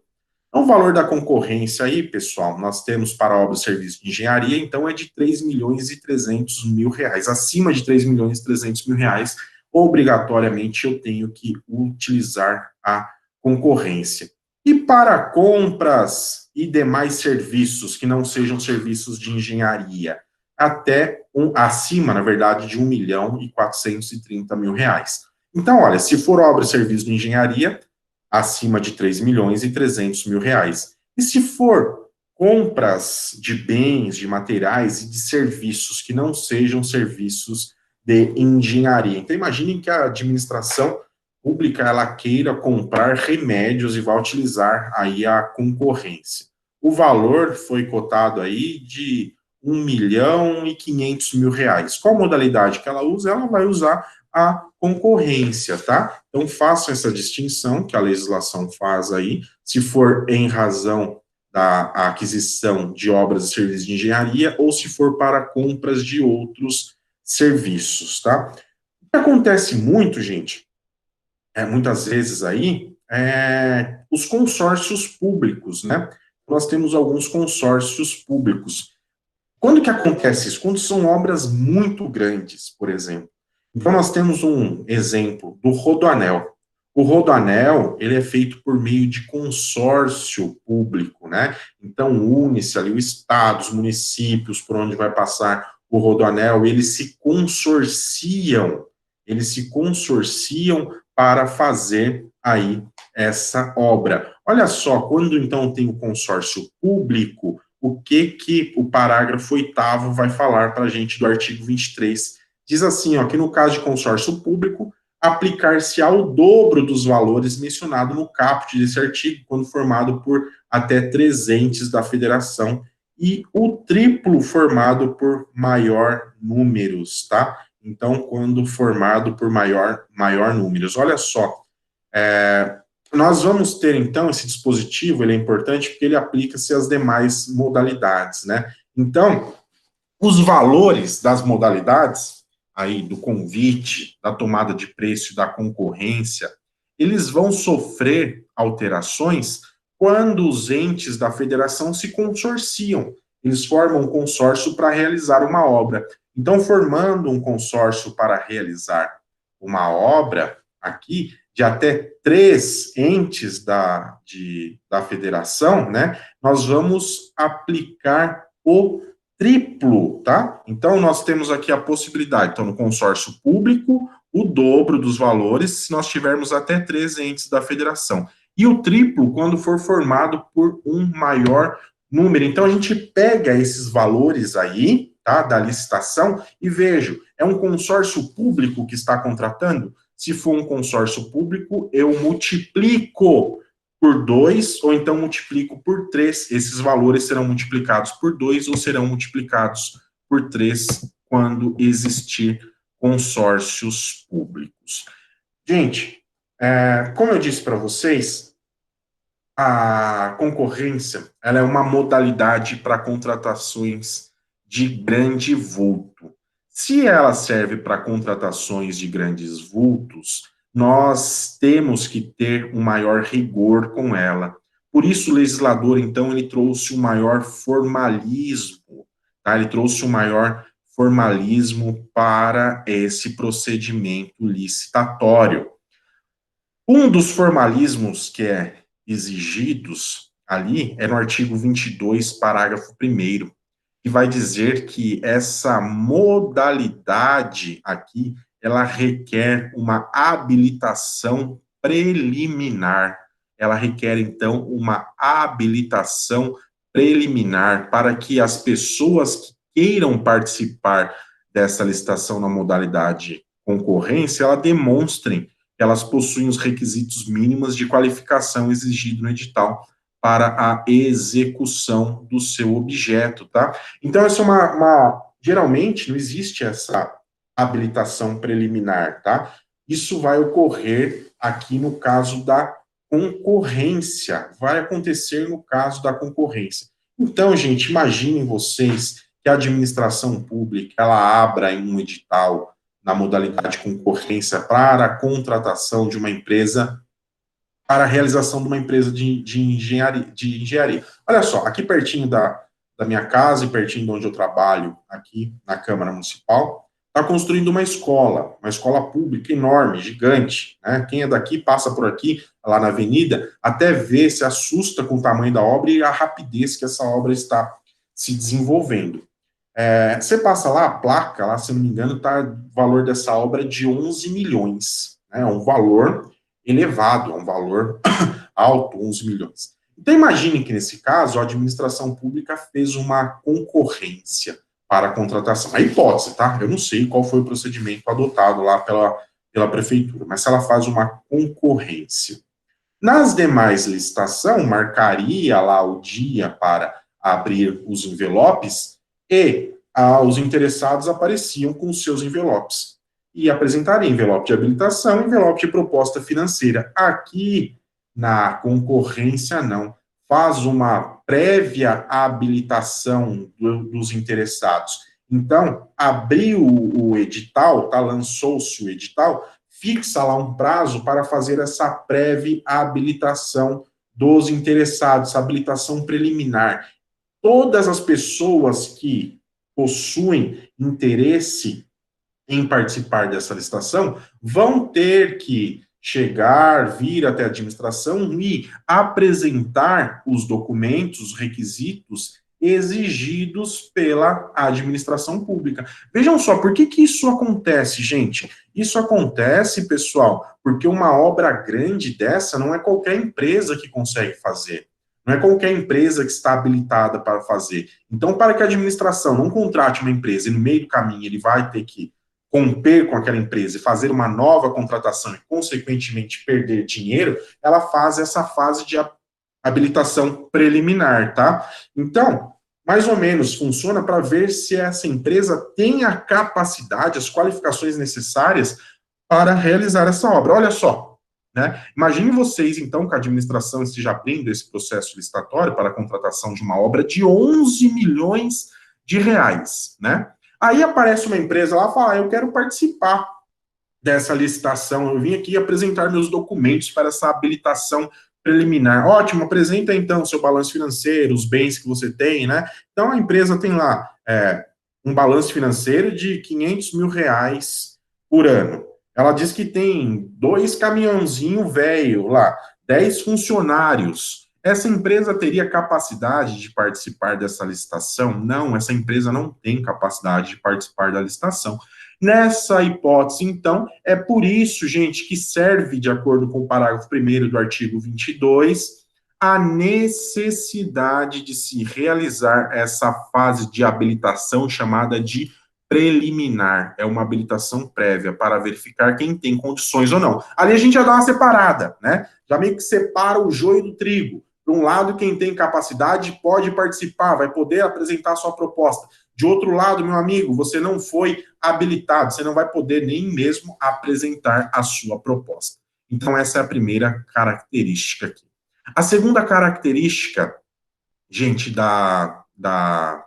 Então, o valor da concorrência aí, pessoal, nós temos para obras e serviços de engenharia, então é de 3 milhões e 300 mil reais. Acima de 3 milhões e 300 mil reais, obrigatoriamente eu tenho que utilizar a concorrência. E para compras e demais serviços que não sejam serviços de engenharia, acima, na verdade, de 1 milhão e 430 mil reais. Então, olha, se for obra e serviço de engenharia, acima de 3 milhões e 300 mil reais. E se for compras de bens, de materiais e de serviços que não sejam serviços de engenharia. Então, imaginem que a administração pública ela queira comprar remédios e vai utilizar aí a concorrência. O valor foi cotado aí de 1.500.000 reais. Qual modalidade que ela usa? Ela vai usar a concorrência, tá? Então, façam essa distinção que a legislação faz aí, se for em razão da aquisição de obras e serviços de engenharia ou se for para compras de outros serviços, tá? O que acontece muito, gente, muitas vezes aí, os consórcios públicos, né? Nós temos alguns consórcios públicos. Quando que acontece isso? Quando são obras muito grandes, por exemplo. Então, nós temos um exemplo do Rodoanel. O Rodoanel, ele é feito por meio de consórcio público, né? Então, une-se ali o Estado, os municípios, por onde vai passar o Rodoanel, eles se consorciam para fazer aí essa obra. Olha só, quando então tem o consórcio público, o que o parágrafo 8º vai falar para a gente do artigo 23. Diz assim, ó, que no caso de consórcio público, aplicar-se ao dobro dos valores mencionados no caput desse artigo, quando formado por até 3 entes da federação, e o triplo formado por maior números, tá? Então, quando formado por maior números. Olha só, nós vamos ter, então, esse dispositivo, ele é importante porque ele aplica-se às demais modalidades, né? Então, os valores das modalidades, aí, do convite, da tomada de preço e da concorrência, eles vão sofrer alterações quando os entes da federação se consorciam. Eles formam um consórcio para realizar uma obra. Então, formando um consórcio para realizar uma obra, aqui, de até 3 entes da federação, né, nós vamos aplicar o triplo, tá? Então, nós temos aqui a possibilidade, então, no consórcio público, o dobro dos valores, se nós tivermos até 3 entes da federação. E o triplo, quando for formado por um maior número. Então, a gente pega esses valores aí, tá, da licitação, e vejo, é um consórcio público que está contratando? Se for um consórcio público, eu multiplico por 2, ou então multiplico por 3. Esses valores serão multiplicados por 2 ou serão multiplicados por 3 quando existir consórcios públicos. Gente, como eu disse para vocês, a concorrência ela é uma modalidade para contratações de grande vulto. Se ela serve para contratações de grandes vultos, nós temos que ter um maior rigor com ela. Por isso, o legislador, então, ele trouxe um maior formalismo, tá? Ele trouxe um maior formalismo para esse procedimento licitatório. Um dos formalismos que é exigidos ali é no artigo 22, parágrafo 1º, que vai dizer que essa modalidade aqui, ela requer uma habilitação preliminar. Ela requer, então, uma habilitação preliminar para que as pessoas que queiram participar dessa licitação na modalidade concorrência, ela demonstrem que elas possuem os requisitos mínimos de qualificação exigido no edital para a execução do seu objeto, tá? Então, essa é geralmente não existe essa habilitação preliminar, tá? Isso vai ocorrer aqui no caso da concorrência, vai acontecer no caso da concorrência. Então, gente, imaginem vocês que a administração pública, ela abra em um edital na modalidade de concorrência para a contratação de uma empresa, para a realização de uma empresa de engenharia. Olha só, aqui pertinho da minha casa e pertinho de onde eu trabalho, aqui na Câmara Municipal, está construindo uma escola pública enorme, gigante, né? Quem é daqui passa por aqui, lá na avenida, até vê, se assusta com o tamanho da obra e a rapidez que essa obra está se desenvolvendo. Você passa lá, a placa, lá, se não me engano, está o valor dessa obra de 11 milhões. Né? É um valor elevado, é um valor alto, 11 milhões. Então, imagine que, nesse caso, a administração pública fez uma concorrência para a contratação. A hipótese, tá? Eu não sei qual foi o procedimento adotado lá pela prefeitura, mas se ela faz uma concorrência. Nas demais licitação, marcaria lá o dia para abrir os envelopes e os interessados apareciam com os seus envelopes e apresentariam envelope de habilitação, envelope de proposta financeira. Aqui, na concorrência, não. Faz uma prévia habilitação dos interessados. Então, abriu o edital, tá? Lançou-se o edital, fixa lá um prazo para fazer essa prévia habilitação dos interessados, essa habilitação preliminar. Todas as pessoas que possuem interesse em participar dessa licitação vão ter que chegar, vir até a administração e apresentar os documentos, os requisitos exigidos pela administração pública. Vejam só, por que isso acontece, gente? Isso acontece, pessoal, porque uma obra grande dessa não é qualquer empresa que consegue fazer. Não é qualquer empresa que está habilitada para fazer. Então, para que a administração não contrate uma empresa e no meio do caminho ele vai ter que romper com aquela empresa e fazer uma nova contratação e, consequentemente, perder dinheiro, ela faz essa fase de habilitação preliminar, tá? Então, mais ou menos, funciona para ver se essa empresa tem a capacidade, as qualificações necessárias para realizar essa obra. Olha só, né? Imagine vocês, então, que a administração esteja abrindo esse processo licitatório para a contratação de uma obra de 11 milhões de reais, né? Aí aparece uma empresa lá e fala, eu quero participar dessa licitação, eu vim aqui apresentar meus documentos para essa habilitação preliminar. Ótimo, apresenta então seu balanço financeiro, os bens que você tem, né? Então a empresa tem lá um balanço financeiro de 500 mil reais por ano. Ela diz que tem 2 caminhãozinhos velho lá, 10 funcionários. Essa empresa teria capacidade de participar dessa licitação? Não, essa empresa não tem capacidade de participar da licitação. Nessa hipótese, então, é por isso, gente, que serve, de acordo com o parágrafo 1º do artigo 22, a necessidade de se realizar essa fase de habilitação chamada de preliminar. É uma habilitação prévia para verificar quem tem condições ou não. Ali a gente já dá uma separada, né? Já meio que separa o joio do trigo. Por um lado, quem tem capacidade pode participar, vai poder apresentar sua proposta. De outro lado, meu amigo, você não foi habilitado, você não vai poder nem mesmo apresentar a sua proposta. Então, essa é a primeira característica aqui. A segunda característica, gente, da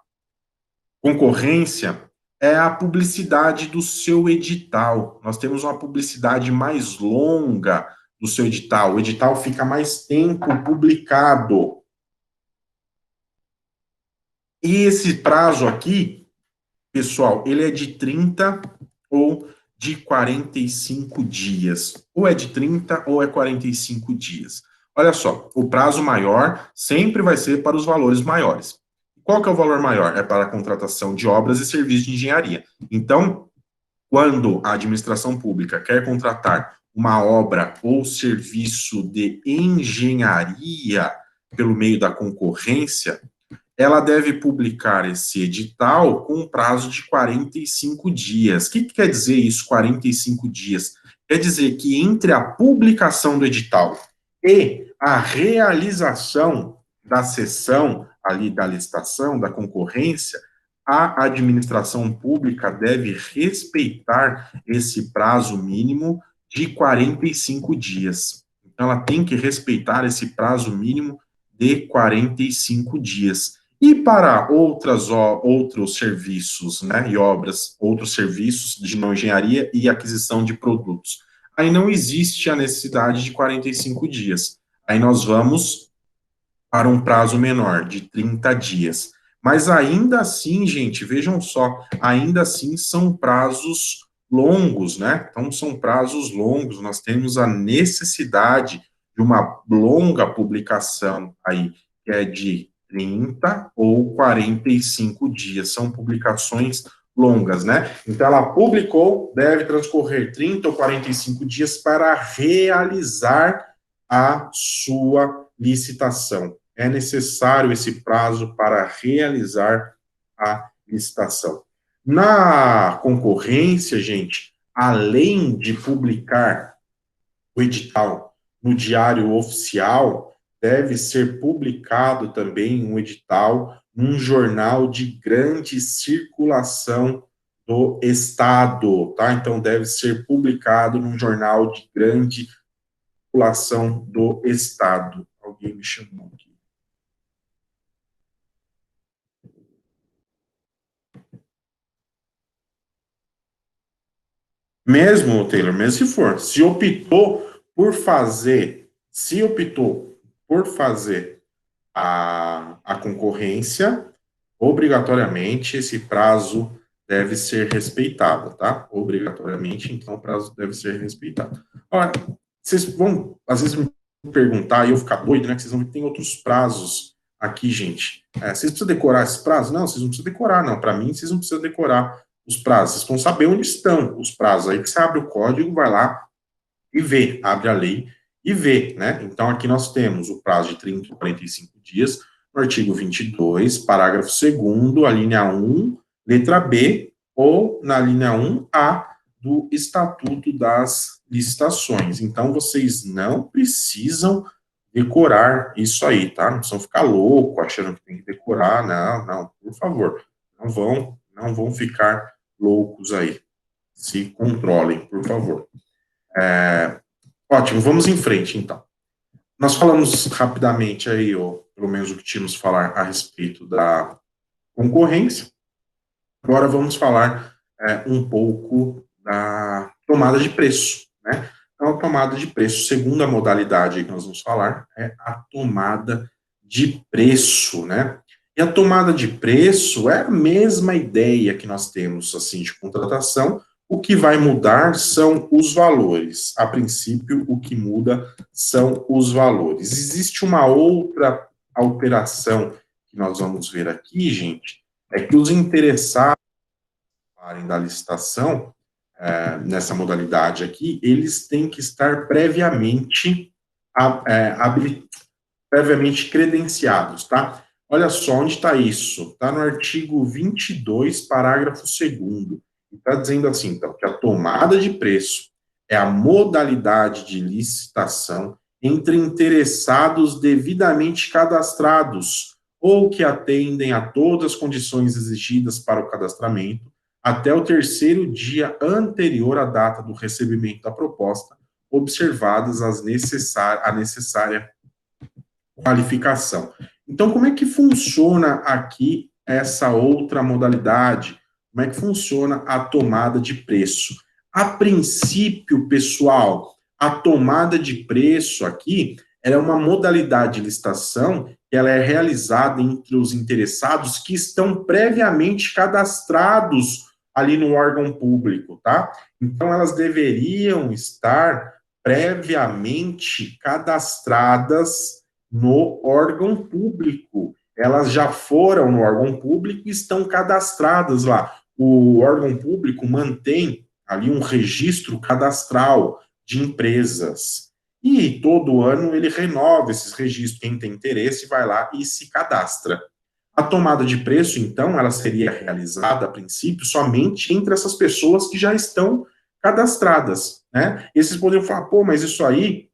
concorrência é a publicidade do seu edital. Nós temos uma publicidade mais longa do seu edital. O edital fica mais tempo publicado. E esse prazo aqui, pessoal, ele é de 30 ou de 45 dias. Ou é de 30 ou é 45 dias. Olha só, o prazo maior sempre vai ser para os valores maiores. Qual que é o valor maior? É para a contratação de obras e serviços de engenharia. Então, quando a administração pública quer contratar uma obra ou serviço de engenharia pelo meio da concorrência, ela deve publicar esse edital com um prazo de 45 dias. O que quer dizer isso, 45 dias? Quer dizer que entre a publicação do edital e a realização da sessão ali da licitação, da concorrência, a administração pública deve respeitar esse prazo mínimo de 45 dias. Então, ela tem que respeitar esse prazo mínimo de 45 dias. E para outros serviços, né, e obras, outros serviços de não engenharia e aquisição de produtos, aí não existe a necessidade de 45 dias. Aí nós vamos para um prazo menor, de 30 dias. Mas ainda assim, gente, vejam só, ainda assim são prazos longos, né? Então são prazos longos, nós temos a necessidade de uma longa publicação aí, que é de 30 ou 45 dias, são publicações longas, né? Então ela publicou, deve transcorrer 30 ou 45 dias para realizar a sua licitação. é necessário esse prazo para realizar a licitação. Na concorrência, gente, além de publicar o edital no Diário Oficial, deve ser publicado também um edital num jornal de grande circulação do Estado, tá? Então, deve ser publicado num jornal de grande circulação do Estado. Alguém me chamou aqui. Mesmo, Taylor, mesmo se for, se optou por fazer a concorrência, obrigatoriamente esse prazo deve ser respeitado, tá? Obrigatoriamente, então o prazo deve ser respeitado. Olha, vocês vão, às vezes, me perguntar e eu ficar doido, né? Que vocês vão ver que tem outros prazos aqui, gente. Vocês precisam decorar esses prazos? Não, vocês não precisam decorar, não. Para mim, vocês não precisam decorar os prazos. Vocês vão saber onde estão os prazos. Aí que você abre o código, vai lá e vê, abre a lei e vê, né? Então, aqui nós temos o prazo de 30 a 45 dias, no artigo 22, parágrafo 2º, a linha 1, letra B, ou na linha 1A do Estatuto das Licitações. Então, vocês não precisam decorar isso aí, tá? Não precisam ficar louco achando que tem que decorar, não, por favor. Não vão ficar loucos aí. Se controlem, por favor. Ótimo, vamos em frente, então. Nós falamos rapidamente aí, ou pelo menos o que tínhamos falar a respeito da concorrência. Agora vamos falar um pouco da tomada de preço, né? Então, a tomada de preço, segunda modalidade que nós vamos falar, é a tomada de preço, né? E a tomada de preço é a mesma ideia que nós temos, assim, de contratação. O que vai mudar são os valores. A princípio, o que muda são os valores. Existe uma outra alteração que nós vamos ver aqui, gente, é que os interessados da licitação, nessa modalidade aqui, eles têm que estar previamente credenciados, tá? Olha só onde está isso. Está no artigo 22, parágrafo 2º. Está dizendo assim, então, que a tomada de preço é a modalidade de licitação entre interessados devidamente cadastrados ou que atendem a todas as condições exigidas para o cadastramento até o terceiro dia anterior à data do recebimento da proposta, observadas a necessária qualificação. Então, como é que funciona aqui essa outra modalidade? Como é que funciona a tomada de preço? A princípio, pessoal, a tomada de preço aqui ela é uma modalidade de licitação que ela é realizada entre os interessados que estão previamente cadastrados ali no órgão público, tá? Então, elas deveriam estar previamente cadastradas no órgão público. Elas já foram no órgão público e estão cadastradas lá. O órgão público mantém ali um registro cadastral de empresas. E todo ano ele renova esses registros. Quem tem interesse vai lá e se cadastra. A tomada de preço, então, ela seria realizada, a princípio, somente entre essas pessoas que já estão cadastradas, né? E vocês poderiam falar, pô, mas isso aí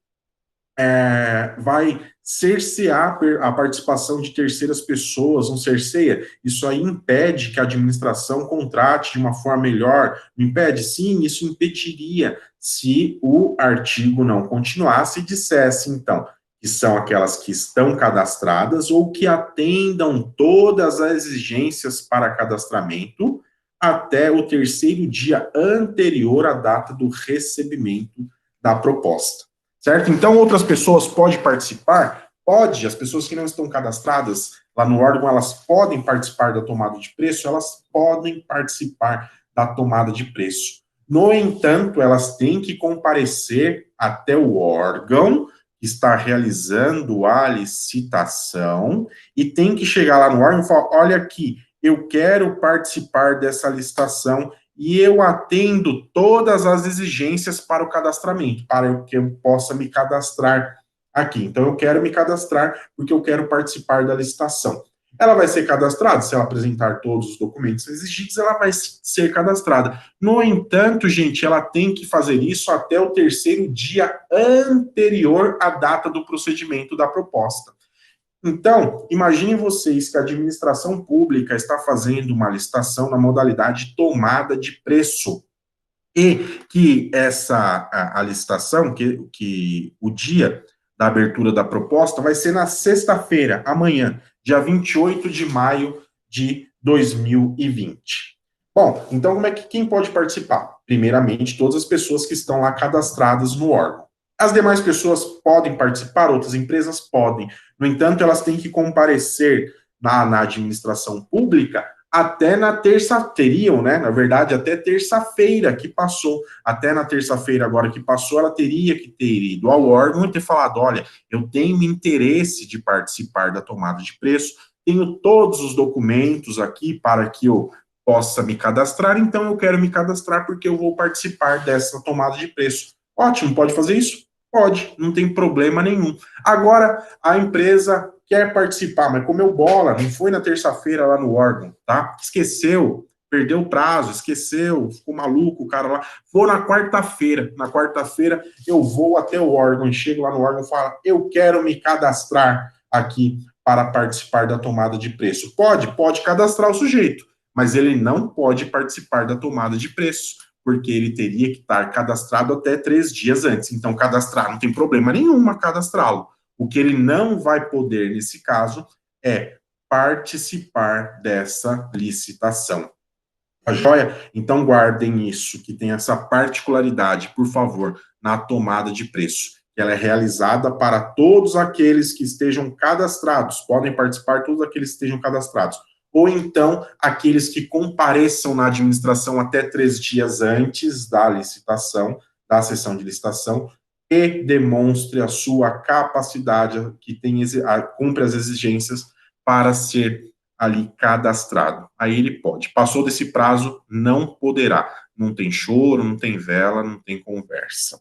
vai cercear a participação de terceiras pessoas, não cerceia? Isso aí impede que a administração contrate de uma forma melhor? Não impede? Sim, isso impediria se o artigo não continuasse e dissesse, então, que são aquelas que estão cadastradas ou que atendam todas as exigências para cadastramento até o terceiro dia anterior à data do recebimento da proposta. Certo? Então, outras pessoas podem participar? Pode, as pessoas que não estão cadastradas lá no órgão, elas podem participar da tomada de preço, elas podem participar da tomada de preço. No entanto, elas têm que comparecer até o órgão que está realizando a licitação e tem que chegar lá no órgão e falar, olha aqui, eu quero participar dessa licitação e eu atendo todas as exigências para o cadastramento, para que eu possa me cadastrar aqui. Então, eu quero me cadastrar porque eu quero participar da licitação. Ela vai ser cadastrada, se ela apresentar todos os documentos exigidos, ela vai ser cadastrada. No entanto, gente, ela tem que fazer isso até o terceiro dia anterior à data do procedimento da proposta. Então, imaginem vocês que a administração pública está fazendo uma licitação na modalidade tomada de preço e que a licitação, que o dia da abertura da proposta vai ser na sexta-feira, amanhã, dia 28 de maio de 2020. Bom, então como é que quem pode participar? Primeiramente, todas as pessoas que estão lá cadastradas no órgão. As demais pessoas podem participar, outras empresas podem. No entanto, elas têm que comparecer na administração pública até na terça, teriam, né? Na verdade, até terça-feira que passou. Até na terça-feira agora que passou, ela teria que ter ido ao órgão e ter falado: olha, eu tenho interesse de participar da tomada de preço, tenho todos os documentos aqui para que eu possa me cadastrar, então eu quero me cadastrar porque eu vou participar dessa tomada de preço. Ótimo, pode fazer isso? Pode, não tem problema nenhum. Agora, a empresa quer participar, mas comeu bola, não foi na terça-feira lá no órgão, tá? Esqueceu, perdeu o prazo, esqueceu, ficou maluco o cara lá. Vou na quarta-feira. Na quarta-feira eu vou até o órgão, chego lá no órgão e falo: eu quero me cadastrar aqui para participar da tomada de preço. Pode cadastrar o sujeito, mas ele não pode participar da tomada de preço, porque ele teria que estar cadastrado até 3 dias antes. Então, cadastrar não tem problema nenhum a cadastrá-lo. O que ele não vai poder, nesse caso, é participar dessa licitação. A joia? Então, guardem isso, que tem essa particularidade, por favor, na tomada de preço, que ela é realizada para todos aqueles que estejam cadastrados, podem participar todos aqueles que estejam cadastrados, ou então aqueles que compareçam na administração até 3 dias antes da licitação, da sessão de licitação, e demonstre a sua capacidade, que tem, cumpre as exigências para ser ali cadastrado. Aí ele pode. Passou desse prazo, não poderá. Não tem choro, não tem vela, não tem conversa.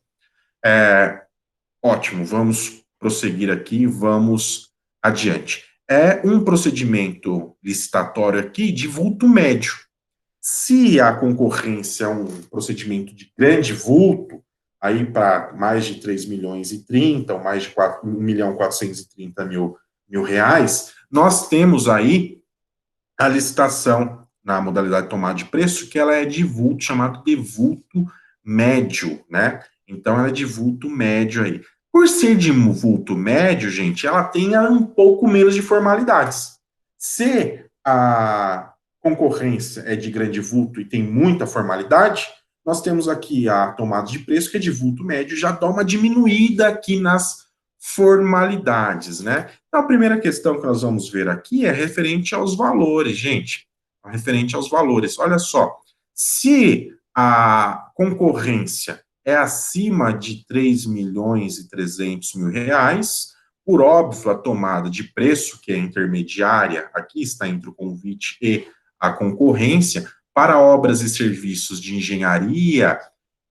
Ótimo, vamos prosseguir aqui, vamos adiante. É um procedimento licitatório aqui de vulto médio. Se a concorrência é um procedimento de grande vulto, aí para mais de 3 milhões e 30, ou mais de 1 milhão 430 mil reais, nós temos aí a licitação na modalidade de tomada de preço, que ela é de vulto, chamado de vulto médio, né? Então, ela é de vulto médio aí. Por ser de vulto médio, gente, ela tem um pouco menos de formalidades. Se a concorrência é de grande vulto e tem muita formalidade, nós temos aqui a tomada de preço, que é de vulto médio, já dá uma diminuída aqui nas formalidades, né? Então, a primeira questão que nós vamos ver aqui é referente aos valores, gente. Referente aos valores. Olha só, se a concorrência é acima de 3 milhões e 300 mil reais, por óbvio, a tomada de preço, que é intermediária, aqui está entre o convite e a concorrência, para obras e serviços de engenharia,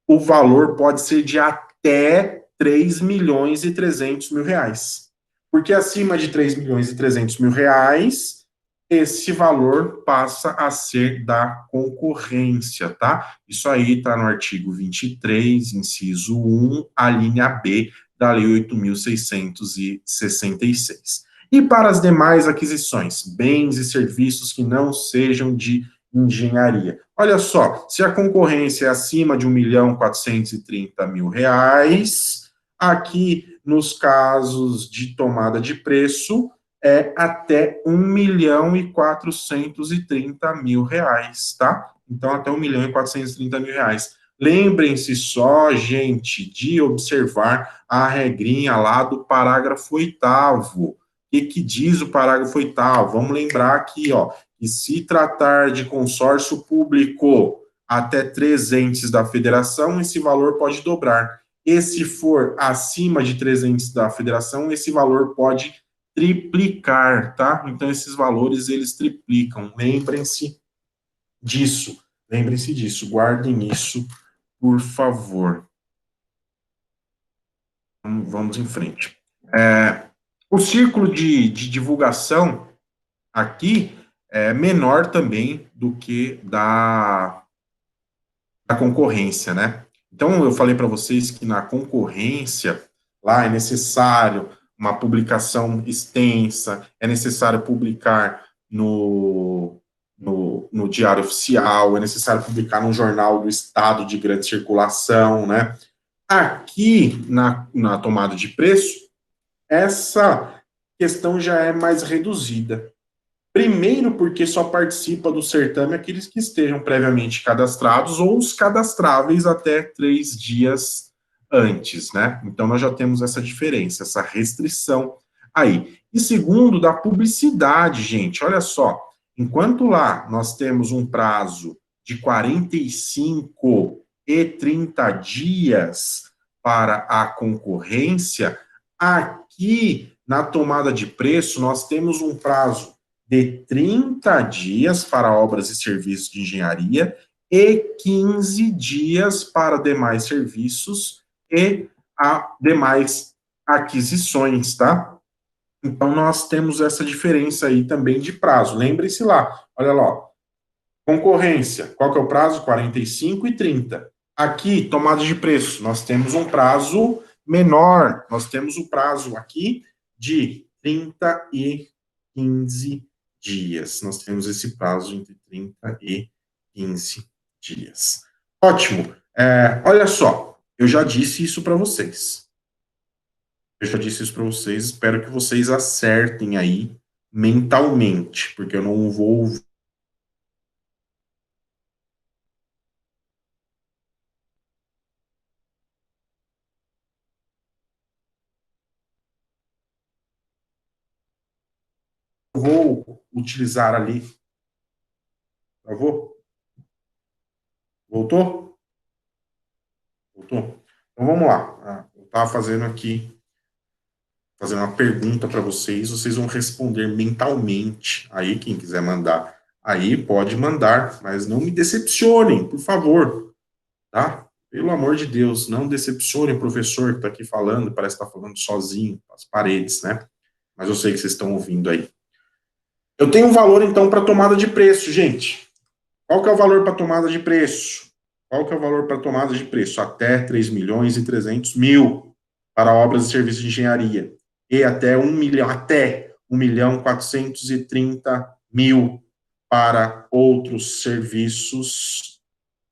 o valor pode ser de até 3 milhões e 300 mil reais. Porque acima de 3 milhões e 300 mil reais, esse valor passa a ser da concorrência, tá? Isso aí está no artigo 23, inciso 1, a linha B da Lei 8.666. E para as demais aquisições, bens e serviços que não sejam de engenharia. Olha só, se a concorrência é acima de 1 milhão 430 mil reais, aqui nos casos de tomada de preço, é até 1 milhão e 430 mil reais, tá? Então, até 1 milhão e 430 mil reais. Lembrem-se só, gente, de observar a regrinha lá do parágrafo 8º. O que diz o parágrafo 8º? Vamos lembrar aqui, ó, que se tratar de consórcio público até 3 entes da federação, esse valor pode dobrar. E se for acima de 3 entes da federação, esse valor pode triplicar, tá? Então, esses valores, eles triplicam. Lembrem-se disso, guardem isso, por favor. Vamos em frente. O círculo de divulgação aqui é menor também do que da concorrência, né? Então, eu falei para vocês que na concorrência, lá é necessário uma publicação extensa, é necessário publicar no Diário Oficial, é necessário publicar no Jornal do Estado de grande circulação, né? Aqui, na tomada de preço, essa questão já é mais reduzida. Primeiro, porque só participa do certame aqueles que estejam previamente cadastrados ou os cadastráveis até 3 dias antes, né? Então, nós já temos essa diferença, essa restrição aí. E segundo, da publicidade, gente, olha só, enquanto lá nós temos um prazo de 45 e 30 dias para a concorrência, aqui na tomada de preço nós temos um prazo de 30 dias para obras e serviços de engenharia e 15 dias para demais serviços e demais aquisições, tá? Então, nós temos essa diferença aí também de prazo. Lembre-se lá, olha lá, concorrência, qual que é o prazo? 45 e 30. Aqui, tomada de preço, nós temos um prazo menor, nós temos o prazo aqui de 30 e 15 dias. Nós temos esse prazo entre 30 e 15 dias. Ótimo. Olha só, eu já disse isso para vocês. Eu já disse isso para vocês. Espero que vocês acertem aí mentalmente, porque eu não vou utilizar ali. Travou? Voltou? Voltou? Então vamos lá. Eu estava fazendo aqui fazer uma pergunta para vocês, vocês vão responder mentalmente. Aí, quem quiser mandar, aí pode mandar, mas não me decepcionem, por favor, tá? Pelo amor de Deus, não decepcione o professor que está aqui falando, parece que está falando sozinho, as paredes, né? Mas eu sei que vocês estão ouvindo aí. Eu tenho um valor, então, para tomada de preço, gente. Qual que é o valor para tomada de preço? Qual que é o valor para tomada de preço? Até 3 milhões e 300 mil para obras e serviços de engenharia. E até 1 milhão, até 1 milhão 430 mil para outros serviços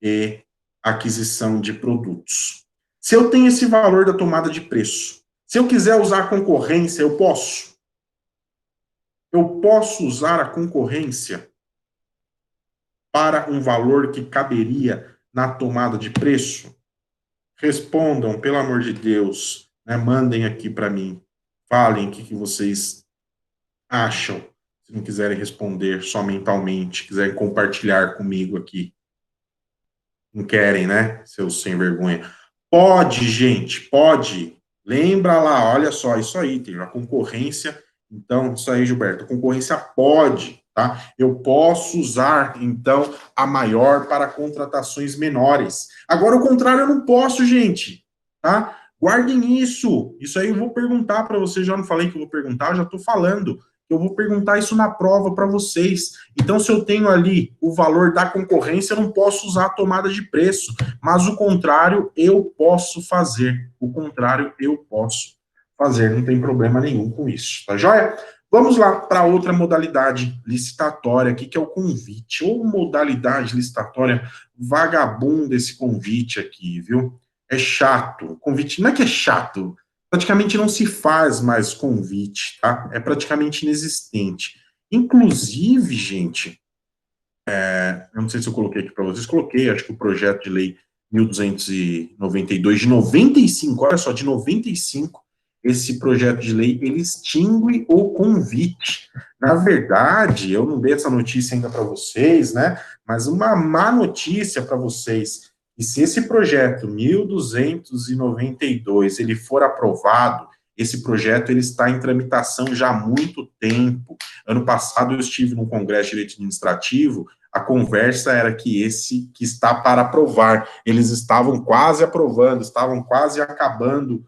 e aquisição de produtos. Se eu tenho esse valor da tomada de preço, se eu quiser usar a concorrência, eu posso? Eu posso usar a concorrência para um valor que caberia na tomada de preço? Respondam, pelo amor de Deus, né? Mandem aqui para mim, falem o que vocês acham, se não quiserem responder só mentalmente, quiserem compartilhar comigo aqui. Não querem, né, seus sem vergonha. Pode, gente, pode. Lembra lá, olha só, isso aí, tem a concorrência. Então, isso aí, Gilberto, a concorrência pode, tá? Eu posso usar, então, a maior para contratações menores. Agora, o contrário, eu não posso, gente, tá? Guardem isso. Isso aí eu vou perguntar para vocês. Já não falei que eu vou perguntar, eu já estou falando. Eu vou perguntar isso na prova para vocês. Então, se eu tenho ali o valor da concorrência, eu não posso usar a tomada de preço, mas o contrário eu posso fazer. O contrário eu posso fazer, não tem problema nenhum com isso, tá joia? Vamos lá para outra modalidade licitatória aqui, que é o convite, ou modalidade licitatória vagabunda esse convite aqui, viu? É chato. Convite não é que é chato, praticamente não se faz mais convite, tá? É praticamente inexistente. Inclusive, gente, eu não sei se eu coloquei aqui para vocês, coloquei, acho que o projeto de lei 1292 de 95, olha só, de 95, esse projeto de lei, ele extingue o convite. Na verdade, eu não dei essa notícia ainda para vocês, né, mas uma má notícia para vocês, e se esse projeto 1292, ele for aprovado, esse projeto ele está em tramitação já há muito tempo. Ano passado eu estive no Congresso de Direito Administrativo, a conversa era que esse que está para aprovar, eles estavam quase aprovando, estavam quase acabando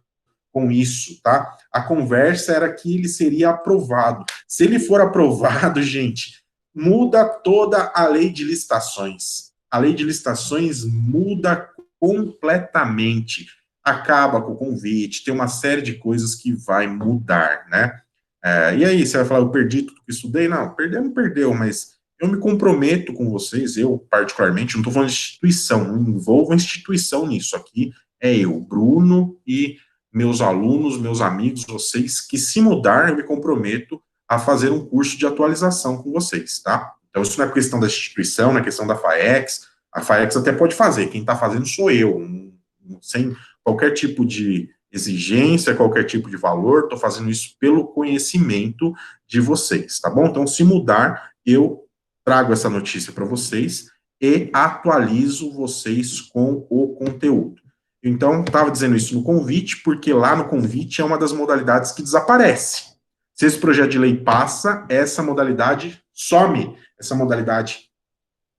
com isso, tá? A conversa era que ele seria aprovado. Se ele for aprovado, gente, muda toda a lei de licitações. A lei de licitações muda completamente. Acaba com o convite, tem uma série de coisas que vai mudar, né? E aí, você vai falar, eu perdi tudo que estudei? Não, perder não perdeu, mas eu me comprometo com vocês, eu particularmente, não estou falando de instituição, não envolvo a instituição nisso aqui, é eu, Bruno e meus alunos, meus amigos, vocês, que se mudar, eu me comprometo a fazer um curso de atualização com vocês, tá? Então, isso não é questão da instituição, não é questão da FAEX, a FAEX até pode fazer, quem está fazendo sou eu, sem qualquer tipo de exigência, qualquer tipo de valor, estou fazendo isso pelo conhecimento de vocês, tá bom? Então, se mudar, eu trago essa notícia para vocês e atualizo vocês com o conteúdo. Então, estava dizendo isso no convite, porque lá no convite é uma das modalidades que desaparece. Se esse projeto de lei passa, essa modalidade some, essa modalidade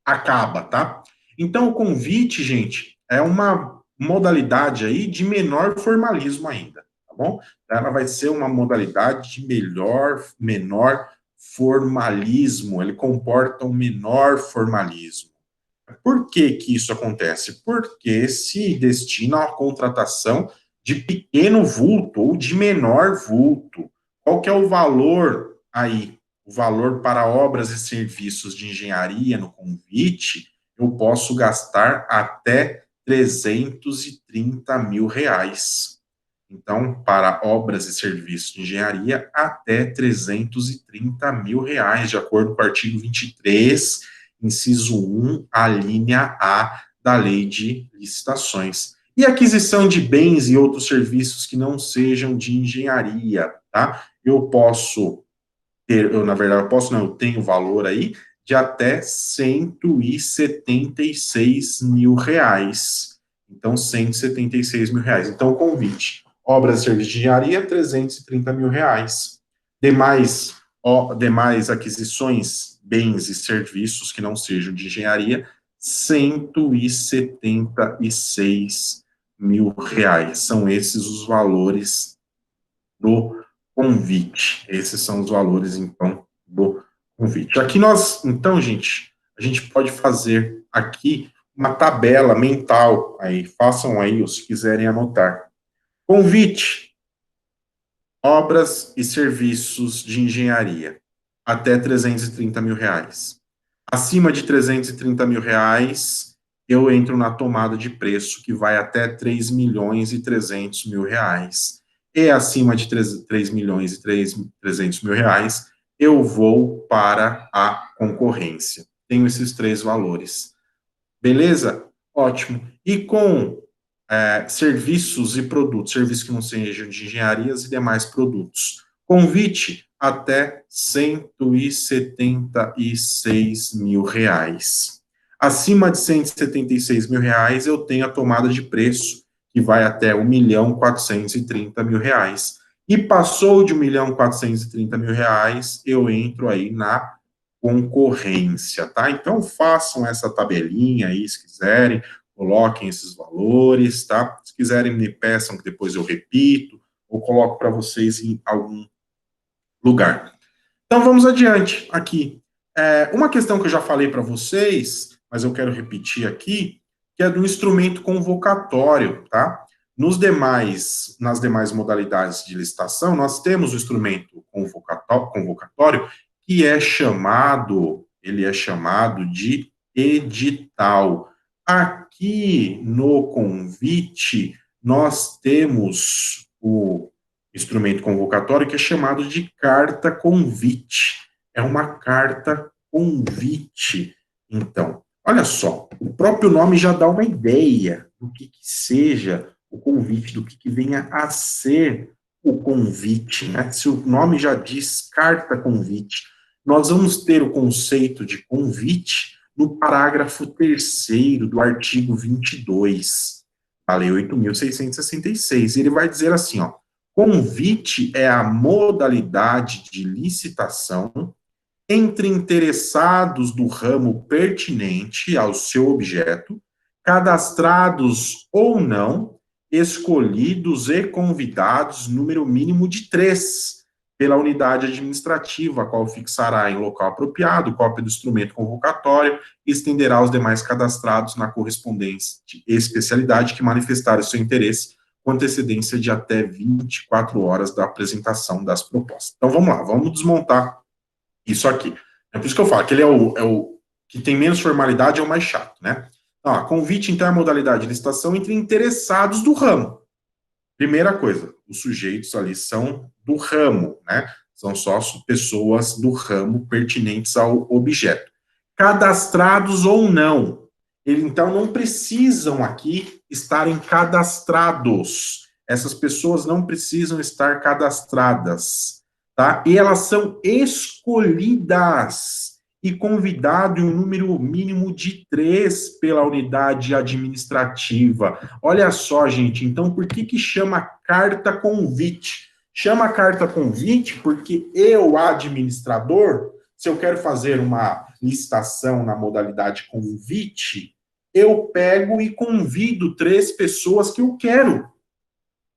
acaba, tá? Então, o convite, gente, é uma modalidade aí de menor formalismo ainda, tá bom? Ela vai ser uma modalidade de menor formalismo, ele comporta um menor formalismo. Por que que isso acontece? Porque se destina a contratação de pequeno vulto ou de menor vulto. Qual que é o valor aí? O valor para obras e serviços de engenharia no convite, eu posso gastar até 330 mil reais. Então, para obras e serviços de engenharia, até 330 mil reais, de acordo com o artigo 23, inciso 1, a linha A da Lei de Licitações. E aquisição de bens e outros serviços que não sejam de engenharia, tá? Eu posso ter, na verdade, eu posso não, eu tenho valor aí de até 176 mil reais. Então, 176 mil reais. Então, o convite. Obras e serviços de engenharia, 330 mil reais. Demais aquisições, bens e serviços que não sejam de engenharia, 176 mil reais. São esses os valores do convite. Esses são os valores, então, do convite. Aqui nós, então, gente, a gente pode fazer aqui uma tabela mental, aí, façam aí, ou se quiserem anotar. Convite, obras e serviços de engenharia, até 330 mil reais. Acima de 330 mil reais, eu entro na tomada de preço, que vai até 3 milhões e 300 mil reais. E acima de 3 milhões e 300 mil reais, eu vou para a concorrência. Tenho esses três valores. Beleza? Ótimo. E com serviços e produtos, serviços que não sejam de engenharias e demais produtos. Convite até 176 mil reais. Acima de 176 mil reais, eu tenho a tomada de preço, que vai até 1.430 mil reais. E passou de 1.430 mil reais, eu entro aí na concorrência, tá? Então, façam essa tabelinha aí, se quiserem, coloquem esses valores, tá? Se quiserem, me peçam que depois eu repito, ou coloco para vocês em algum lugar. Então, vamos adiante aqui. Uma questão que eu já falei para vocês, mas eu quero repetir aqui, que é do instrumento convocatório, tá? Nas demais modalidades de licitação, nós temos o instrumento convocatório, que ele é chamado de edital. Aqui no convite, nós temos o instrumento convocatório que é chamado de carta convite. É uma carta convite. Então, olha só, o próprio nome já dá uma ideia do que seja o convite, do que venha a ser o convite, né? Se o nome já diz carta convite, nós vamos ter o conceito de convite no parágrafo 3º do artigo 22 da Lei 8.666. Ele vai dizer assim, ó, convite é a modalidade de licitação entre interessados do ramo pertinente ao seu objeto, cadastrados ou não, escolhidos e convidados, número mínimo de 3, pela unidade administrativa, a qual fixará em local apropriado cópia do instrumento convocatório e estenderá aos demais cadastrados na correspondência de especialidade que manifestarem seu interesse com antecedência de até 24 horas da apresentação das propostas. Então, vamos lá, vamos desmontar isso aqui. É por isso que eu falo que ele é o que tem menos formalidade, é o mais chato, né? Então, convite intermodalidade de licitação entre interessados do ramo. Primeira coisa, os sujeitos ali são do ramo, né? São só pessoas do ramo pertinentes ao objeto. Cadastrados ou não. Então, não precisam aqui estarem cadastrados. Essas pessoas não precisam estar cadastradas, tá? E elas são escolhidas e convidado em um número mínimo de 3 pela unidade administrativa. Olha só, gente, então por que chama carta convite? Chama carta convite porque eu, administrador, se eu quero fazer uma licitação na modalidade convite, eu pego e convido 3 pessoas que eu quero.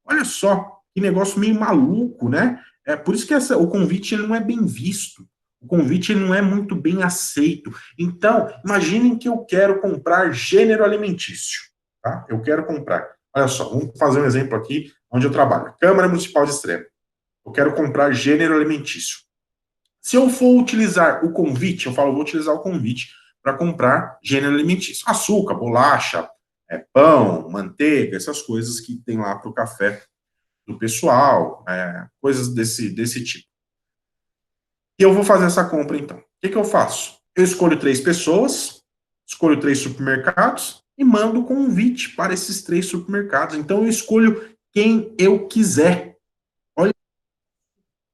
Olha só, que negócio meio maluco, né? É por isso que o convite ele não é bem visto. O convite ele não é muito bem aceito. Então, imaginem que eu quero comprar gênero alimentício. Tá? Eu quero comprar. Olha só, vamos fazer um exemplo aqui onde eu trabalho. Câmara Municipal de Extrema. Eu quero comprar gênero alimentício. Se eu for utilizar o convite, eu falo, vou utilizar o convite para comprar gênero alimentício. Açúcar, bolacha, pão, manteiga, essas coisas que tem lá para o café do pessoal, coisas desse tipo. E eu vou fazer essa compra, então. O que eu faço? Eu escolho 3 pessoas, escolho 3 supermercados e mando convite para esses 3 supermercados. Então, eu escolho quem eu quiser. Olha,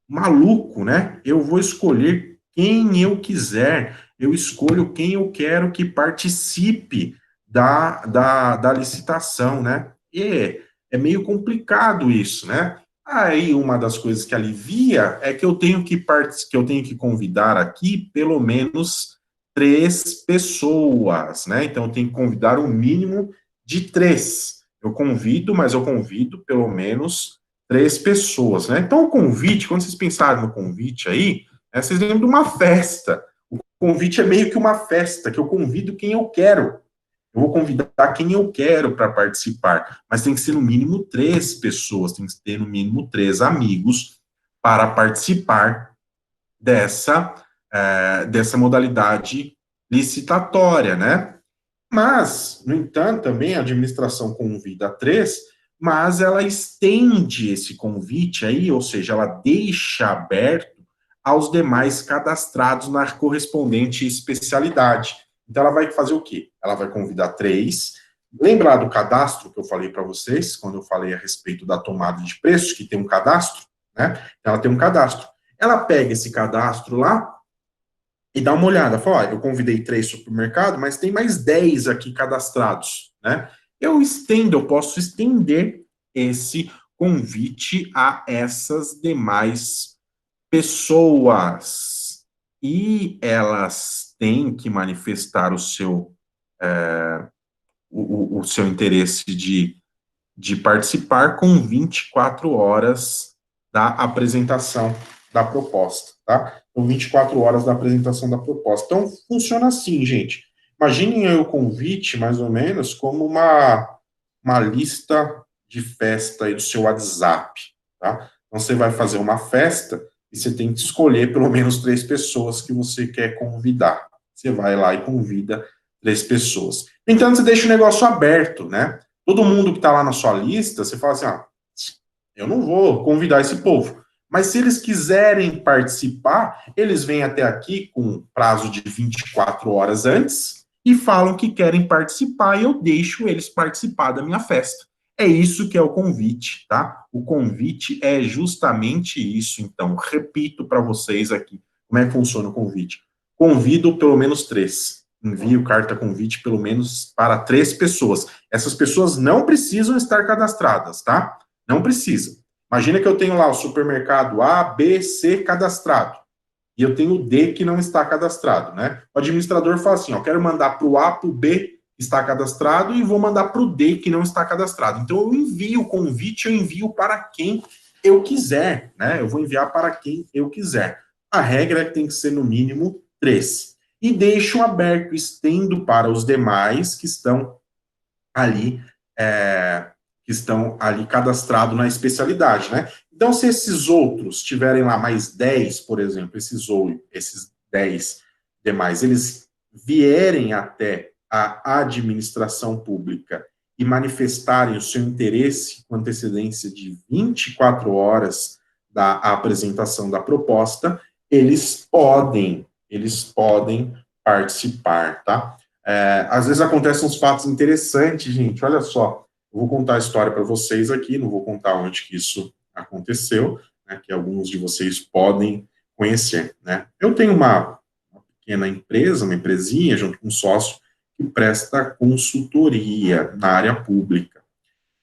maluco, né? Eu vou escolher quem eu quiser. Eu escolho quem eu quero que participe da licitação, né? E é meio complicado isso, né? Aí uma das coisas que alivia é que eu tenho que convidar aqui pelo menos 3 pessoas, né? Então eu tenho que convidar um mínimo de 3. Eu convido, mas eu convido pelo menos 3 pessoas, né? Então o convite, quando vocês pensarem no convite aí, vocês lembram de uma festa. O convite é meio que uma festa, que eu convido quem eu quero. Eu vou convidar quem eu quero para participar, mas tem que ser no mínimo 3 pessoas, tem que ter no mínimo 3 amigos para participar dessa modalidade licitatória, né? Mas, no entanto, também a administração convida 3, mas ela estende esse convite aí, ou seja, ela deixa aberto aos demais cadastrados na correspondente especialidade. Então, ela vai fazer o quê? Ela vai convidar 3. Lembra lá do cadastro que eu falei para vocês, quando eu falei a respeito da tomada de preços, que tem um cadastro, né? Ela tem um cadastro. Ela pega esse cadastro lá e dá uma olhada. Fala, eu convidei 3 supermercados, mas tem mais 10 aqui cadastrados, né? Eu posso estender esse convite a essas demais pessoas. E elas têm que manifestar o seu interesse de participar com 24 horas da apresentação da proposta, tá? Com 24 horas da apresentação da proposta. Então, funciona assim, gente. Imaginem aí o convite, mais ou menos, como uma lista de festa aí do seu WhatsApp, tá? Então, você vai fazer uma festa e você tem que escolher pelo menos 3 pessoas que você quer convidar. Você vai lá e convida 3 pessoas. No entanto, você deixa o negócio aberto, né? Todo mundo que está lá na sua lista, você fala assim, eu não vou convidar esse povo. Mas se eles quiserem participar, eles vêm até aqui com prazo de 24 horas antes e falam que querem participar e eu deixo eles participar da minha festa. É isso que é o convite, tá? O convite é justamente isso. Então, repito para vocês aqui como é que funciona o convite. Convido pelo menos 3. Envio carta convite pelo menos para 3 pessoas. Essas pessoas não precisam estar cadastradas, tá? Não precisa. Imagina que eu tenho lá o supermercado A, B, C cadastrado. E eu tenho o D que não está cadastrado, né? O administrador fala assim, quero mandar para o A, para o B está cadastrado e vou mandar para o D, que não está cadastrado. Então, eu envio o convite, eu envio para quem eu quiser, né? Eu vou enviar para quem eu quiser. A regra é que tem que ser no mínimo 3. E deixo aberto, estendo para os demais que estão ali, cadastrados na especialidade, né? Então, se esses outros tiverem lá mais 10, por exemplo, esses 10 demais, eles vierem até a administração pública e manifestarem o seu interesse com antecedência de 24 horas da apresentação da proposta, eles podem participar, tá? Às vezes acontecem uns fatos interessantes, gente, olha só, eu vou contar a história para vocês aqui, não vou contar onde que isso aconteceu, né, que alguns de vocês podem conhecer, né? Eu tenho uma pequena empresa, uma empresinha, junto com um sócio, que presta consultoria na área pública.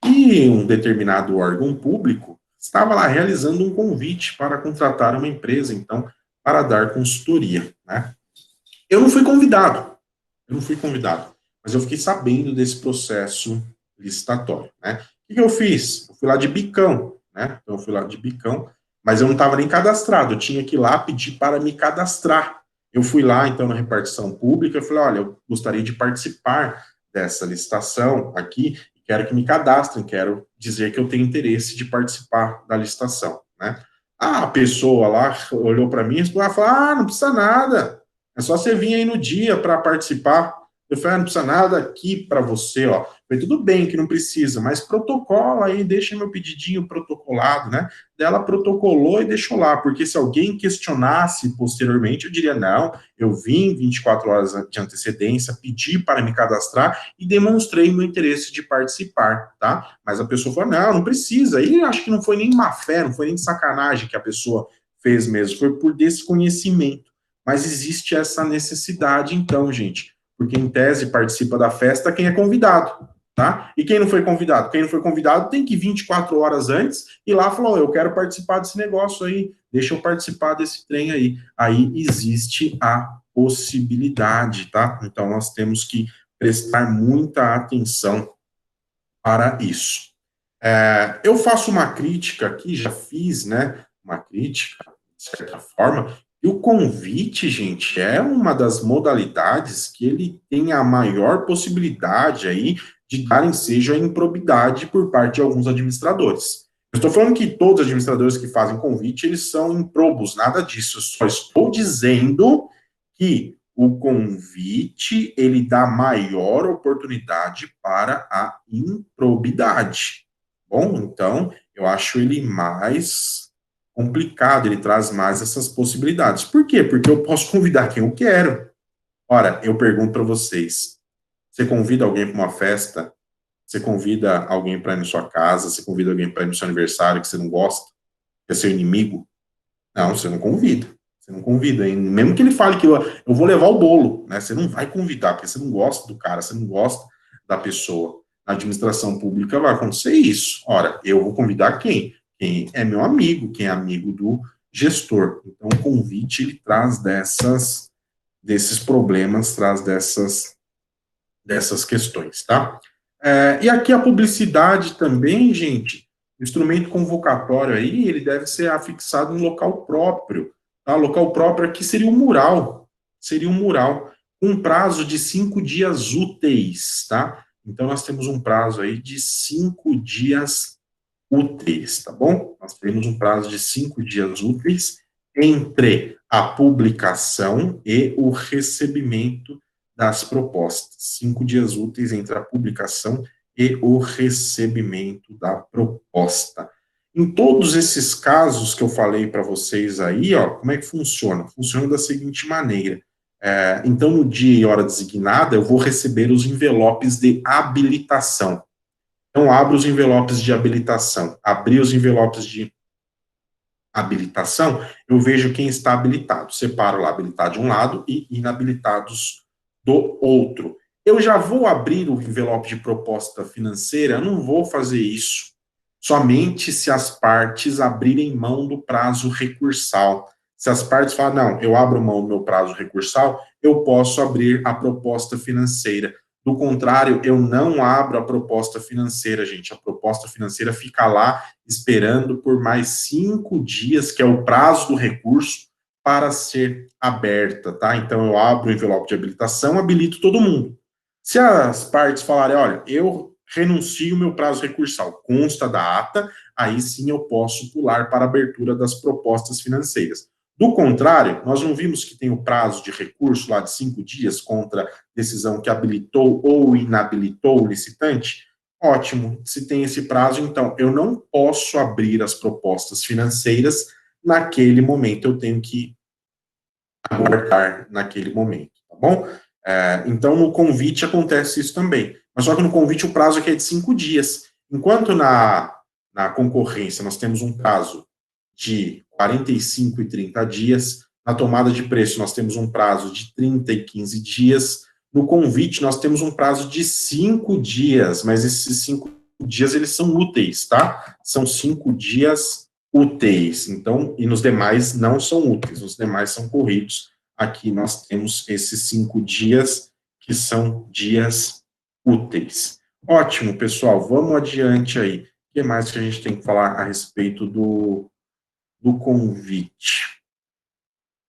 E um determinado órgão público estava lá realizando um convite para contratar uma empresa, então, para dar consultoria, né? Eu não fui convidado, mas eu fiquei sabendo desse processo licitatório, né? O que eu fiz? Eu fui lá de bicão, né? Então, eu fui lá de bicão, mas eu não estava nem cadastrado, eu tinha que ir lá pedir para me cadastrar. Eu fui lá, então, na repartição pública, eu falei, olha, eu gostaria de participar dessa licitação aqui, quero que me cadastrem, quero dizer que eu tenho interesse de participar da licitação, né? A pessoa lá olhou para mim e falou, não precisa nada, é só você vir aí no dia para participar. Eu falei, não precisa nada aqui para você, ó. Falei, tudo bem que não precisa, mas protocola aí, deixa meu pedidinho protocolado, né? Ela protocolou e deixou lá, porque se alguém questionasse posteriormente, eu diria, não, eu vim 24 horas de antecedência, pedi para me cadastrar e demonstrei meu interesse de participar, tá? Mas a pessoa falou, não precisa. E acho que não foi nem má fé, não foi nem sacanagem que a pessoa fez mesmo, foi por desconhecimento. Mas existe essa necessidade, então, gente, porque em tese participa da festa quem é convidado, tá? E quem não foi convidado? Quem não foi convidado tem que ir 24 horas antes e lá falar, eu quero participar desse negócio aí, deixa eu participar desse trem aí. Aí existe a possibilidade, tá? Então nós temos que prestar muita atenção para isso. Eu faço uma crítica aqui, já fiz, né? Uma crítica, de certa forma, e o convite, gente, é uma das modalidades que ele tem a maior possibilidade aí de dar ensejo à improbidade por parte de alguns administradores. Eu estou falando que todos os administradores que fazem convite, eles são improbos, nada disso. Eu só estou dizendo que o convite, ele dá maior oportunidade para a improbidade. Bom, então, eu acho ele mais complicado, ele traz mais essas possibilidades. Por quê? Porque eu posso convidar quem eu quero. Ora, eu pergunto para vocês, você convida alguém para uma festa? Você convida alguém para ir na sua casa? Você convida alguém para ir no seu aniversário que você não gosta? Que é seu inimigo? Não, você não convida. Você não convida. E mesmo que ele fale que eu vou levar o bolo, né? Você não vai convidar, porque você não gosta do cara, você não gosta da pessoa. Na administração pública vai acontecer isso. Ora, eu vou convidar quem? Quem é meu amigo, quem é amigo do gestor. Então, o convite, ele traz desses problemas, traz dessas questões, tá? E aqui a publicidade também, gente, o instrumento convocatório aí, ele deve ser afixado em local próprio, tá? Local próprio aqui seria um mural, com um prazo de 5 dias úteis, tá? Então, nós temos um prazo aí de 5 dias úteis, tá bom? Nós temos um prazo de 5 dias úteis entre a publicação e o recebimento das propostas. 5 dias úteis entre a publicação e o recebimento da proposta. Em todos esses casos que eu falei para vocês aí, ó, como é que funciona? Funciona da seguinte maneira. Então, no dia e hora designada, eu vou receber os envelopes de habilitação. Então, abro os envelopes de habilitação. Abri os envelopes de habilitação, eu vejo quem está habilitado. Separo lá habilitado de um lado e inabilitados do outro. Eu já vou abrir o envelope de proposta financeira, eu não vou fazer isso somente se as partes abrirem mão do prazo recursal. Se as partes falam, não, eu abro mão do meu prazo recursal, eu posso abrir a proposta financeira. Do contrário, eu não abro a proposta financeira, gente. A proposta financeira fica lá esperando por mais 5 dias, que é o prazo do recurso, para ser aberta, tá? Então, eu abro o envelope de habilitação, habilito todo mundo. Se as partes falarem, olha, eu renuncio o meu prazo recursal, consta da ata, aí sim eu posso pular para a abertura das propostas financeiras. Do contrário, nós não vimos que tem o prazo de recurso lá de 5 dias contra decisão que habilitou ou inabilitou o licitante? Ótimo, se tem esse prazo, então eu não posso abrir as propostas financeiras naquele momento, eu tenho que aguardar naquele momento, tá bom? Então, no convite acontece isso também. Mas só que no convite o prazo aqui é de 5 dias. Enquanto na concorrência nós temos um prazo de 45 e 30 dias, na tomada de preço nós temos um prazo de 30 e 15 dias, no convite nós temos um prazo de 5 dias, mas esses 5 dias eles são úteis, tá? São 5 dias úteis, então, e nos demais não são úteis, os demais são corridos. Aqui nós temos esses 5 dias, que são dias úteis. Ótimo, pessoal, vamos adiante aí. O que mais que a gente tem que falar a respeito do convite?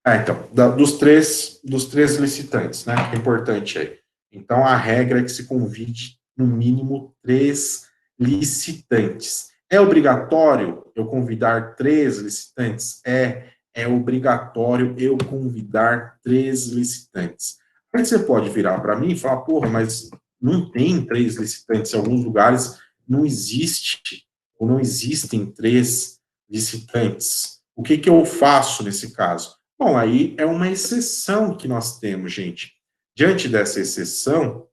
Então, dos três licitantes, né, que é importante aí. Então, a regra é que se convide no mínimo 3 licitantes. É obrigatório eu convidar 3 licitantes? É obrigatório eu convidar 3 licitantes. Aí você pode virar para mim e falar, porra, mas não tem 3 licitantes, em alguns lugares não existe, ou não existem 3 licitantes. O que que eu faço nesse caso? Bom, aí é uma exceção que nós temos, gente. Diante dessa exceção,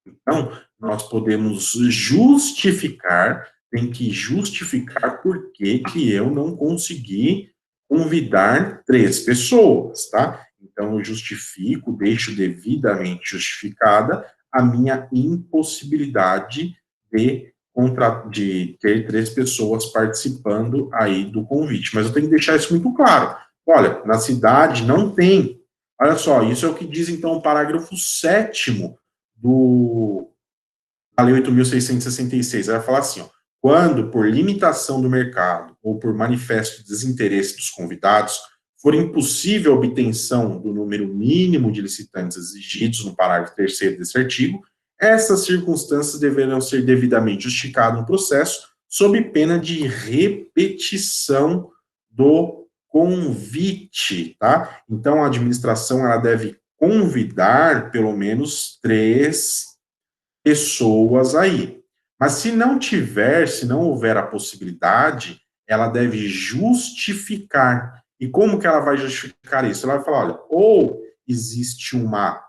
então, nós podemos justificar, tem que justificar por que que eu não consegui convidar 3 pessoas, tá? Então, eu justifico, deixo devidamente justificada a minha impossibilidade de ter 3 pessoas participando aí do convite. Mas eu tenho que deixar isso muito claro. Olha, na cidade não tem. Olha só, isso é o que diz, então, o parágrafo 7º da Lei 8.666. Ela vai falar assim, ó, quando, por limitação do mercado ou por manifesto de desinteresse dos convidados, for impossível a obtenção do número mínimo de licitantes exigidos no parágrafo 3º desse artigo, essas circunstâncias deverão ser devidamente justificadas no processo, sob pena de repetição do convite, tá? Então, a administração ela deve convidar pelo menos 3 pessoas aí. Mas se não tiver, se não houver a possibilidade, ela deve justificar. E como que ela vai justificar isso? Ela vai falar, olha, ou existe uma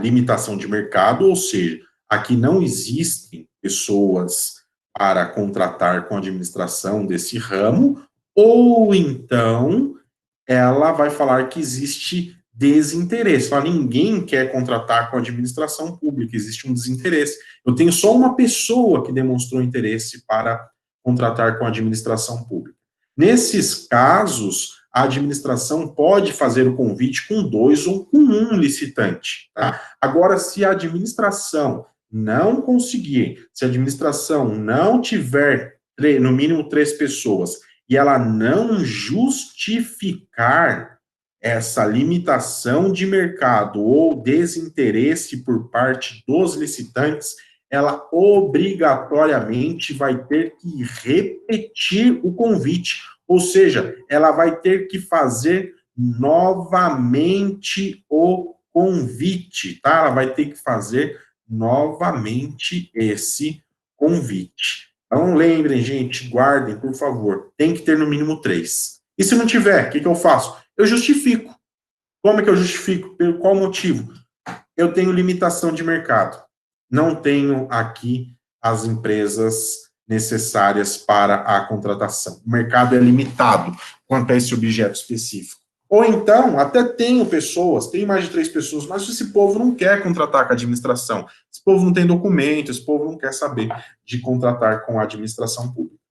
limitação de mercado, ou seja, aqui não existem pessoas para contratar com a administração desse ramo, ou então ela vai falar que existe desinteresse. Fala, ninguém quer contratar com a administração pública, existe um desinteresse. Eu tenho só uma pessoa que demonstrou interesse para contratar com a administração pública. Nesses casos, a administração pode fazer o convite com 2 ou com 1 licitante. Tá? Agora, se a administração não conseguir, se a administração não tiver no mínimo 3 pessoas e ela não justificar essa limitação de mercado ou desinteresse por parte dos licitantes, ela obrigatoriamente vai ter que repetir o convite, ou seja, ela vai ter que fazer novamente o convite, tá? Ela vai ter que fazer novamente esse convite. Então, lembrem, gente, guardem, por favor, tem que ter no mínimo 3. E se não tiver, o que eu faço? Eu justifico. Como é que eu justifico? Por qual motivo? Eu tenho limitação de mercado. Não tenho aqui as empresas necessárias para a contratação. O mercado é limitado quanto a esse objeto específico. Ou então, até tenho pessoas, tenho mais de 3 pessoas, mas esse povo não quer contratar com a administração. Esse povo não tem documento, esse povo não quer saber de contratar com a administração pública.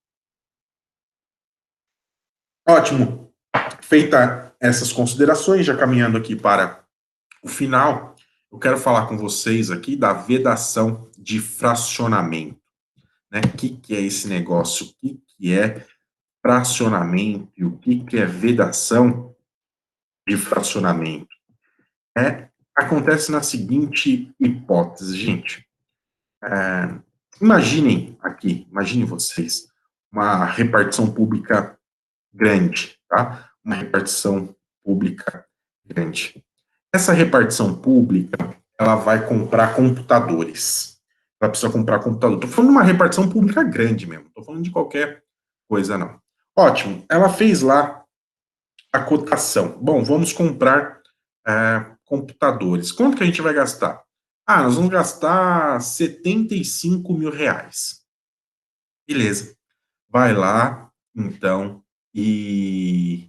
Ótimo. Feita essas considerações, já caminhando aqui para o final, eu quero falar com vocês aqui da vedação de fracionamento, né? O que é esse negócio? O que é fracionamento e o que é vedação de fracionamento? Acontece na seguinte hipótese, gente. Imaginem vocês, uma repartição pública grande, tá? Uma repartição pública grande. Essa repartição pública, ela vai comprar computadores. Ela precisa comprar computador. Estou falando de uma repartição pública grande mesmo. Estou falando de qualquer coisa, não. Ótimo. Ela fez lá a cotação. Bom, vamos comprar computadores. Quanto que a gente vai gastar? Nós vamos gastar 75 mil reais. Beleza. Vai lá, então, e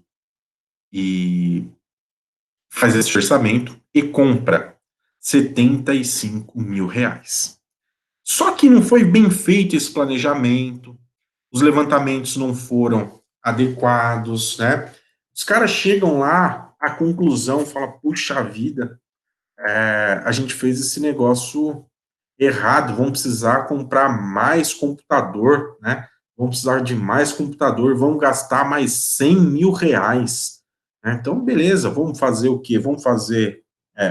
faz esse orçamento e compra 75 mil reais. Só que não foi bem feito esse planejamento, os levantamentos não foram adequados, né? Os caras chegam lá, a conclusão fala, puxa vida, a gente fez esse negócio errado, vamos precisar comprar mais computador, né? Vamos precisar de mais computador, vamos gastar mais 100 mil reais. Né? Então, beleza, vamos fazer o quê? Vamos fazer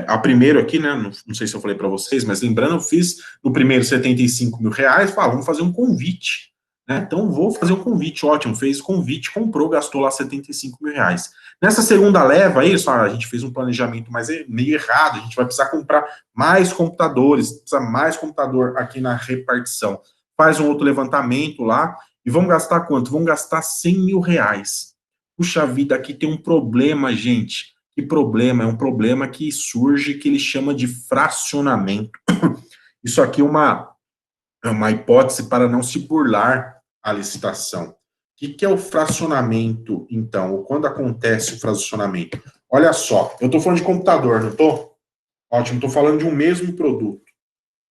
a primeiro aqui, né? Não sei se eu falei para vocês, mas lembrando, eu fiz no primeiro 75 mil reais, vamos fazer um convite. Né? Então, vou fazer um convite, ótimo, fez o convite, comprou, gastou lá 75 mil reais. Nessa segunda leva aí, a gente fez um planejamento meio errado, a gente vai precisar comprar mais computadores, precisa mais computador aqui na repartição. Faz um outro levantamento lá, e vamos gastar quanto? Vamos gastar 100 mil reais. Puxa vida, aqui tem um problema, gente. Que problema? É um problema que surge, que ele chama de fracionamento. Isso aqui é uma hipótese para não se burlar a licitação. O que é o fracionamento, então? Ou quando acontece o fracionamento? Olha só, eu estou falando de computador, não estou? Ótimo, estou falando de um mesmo produto,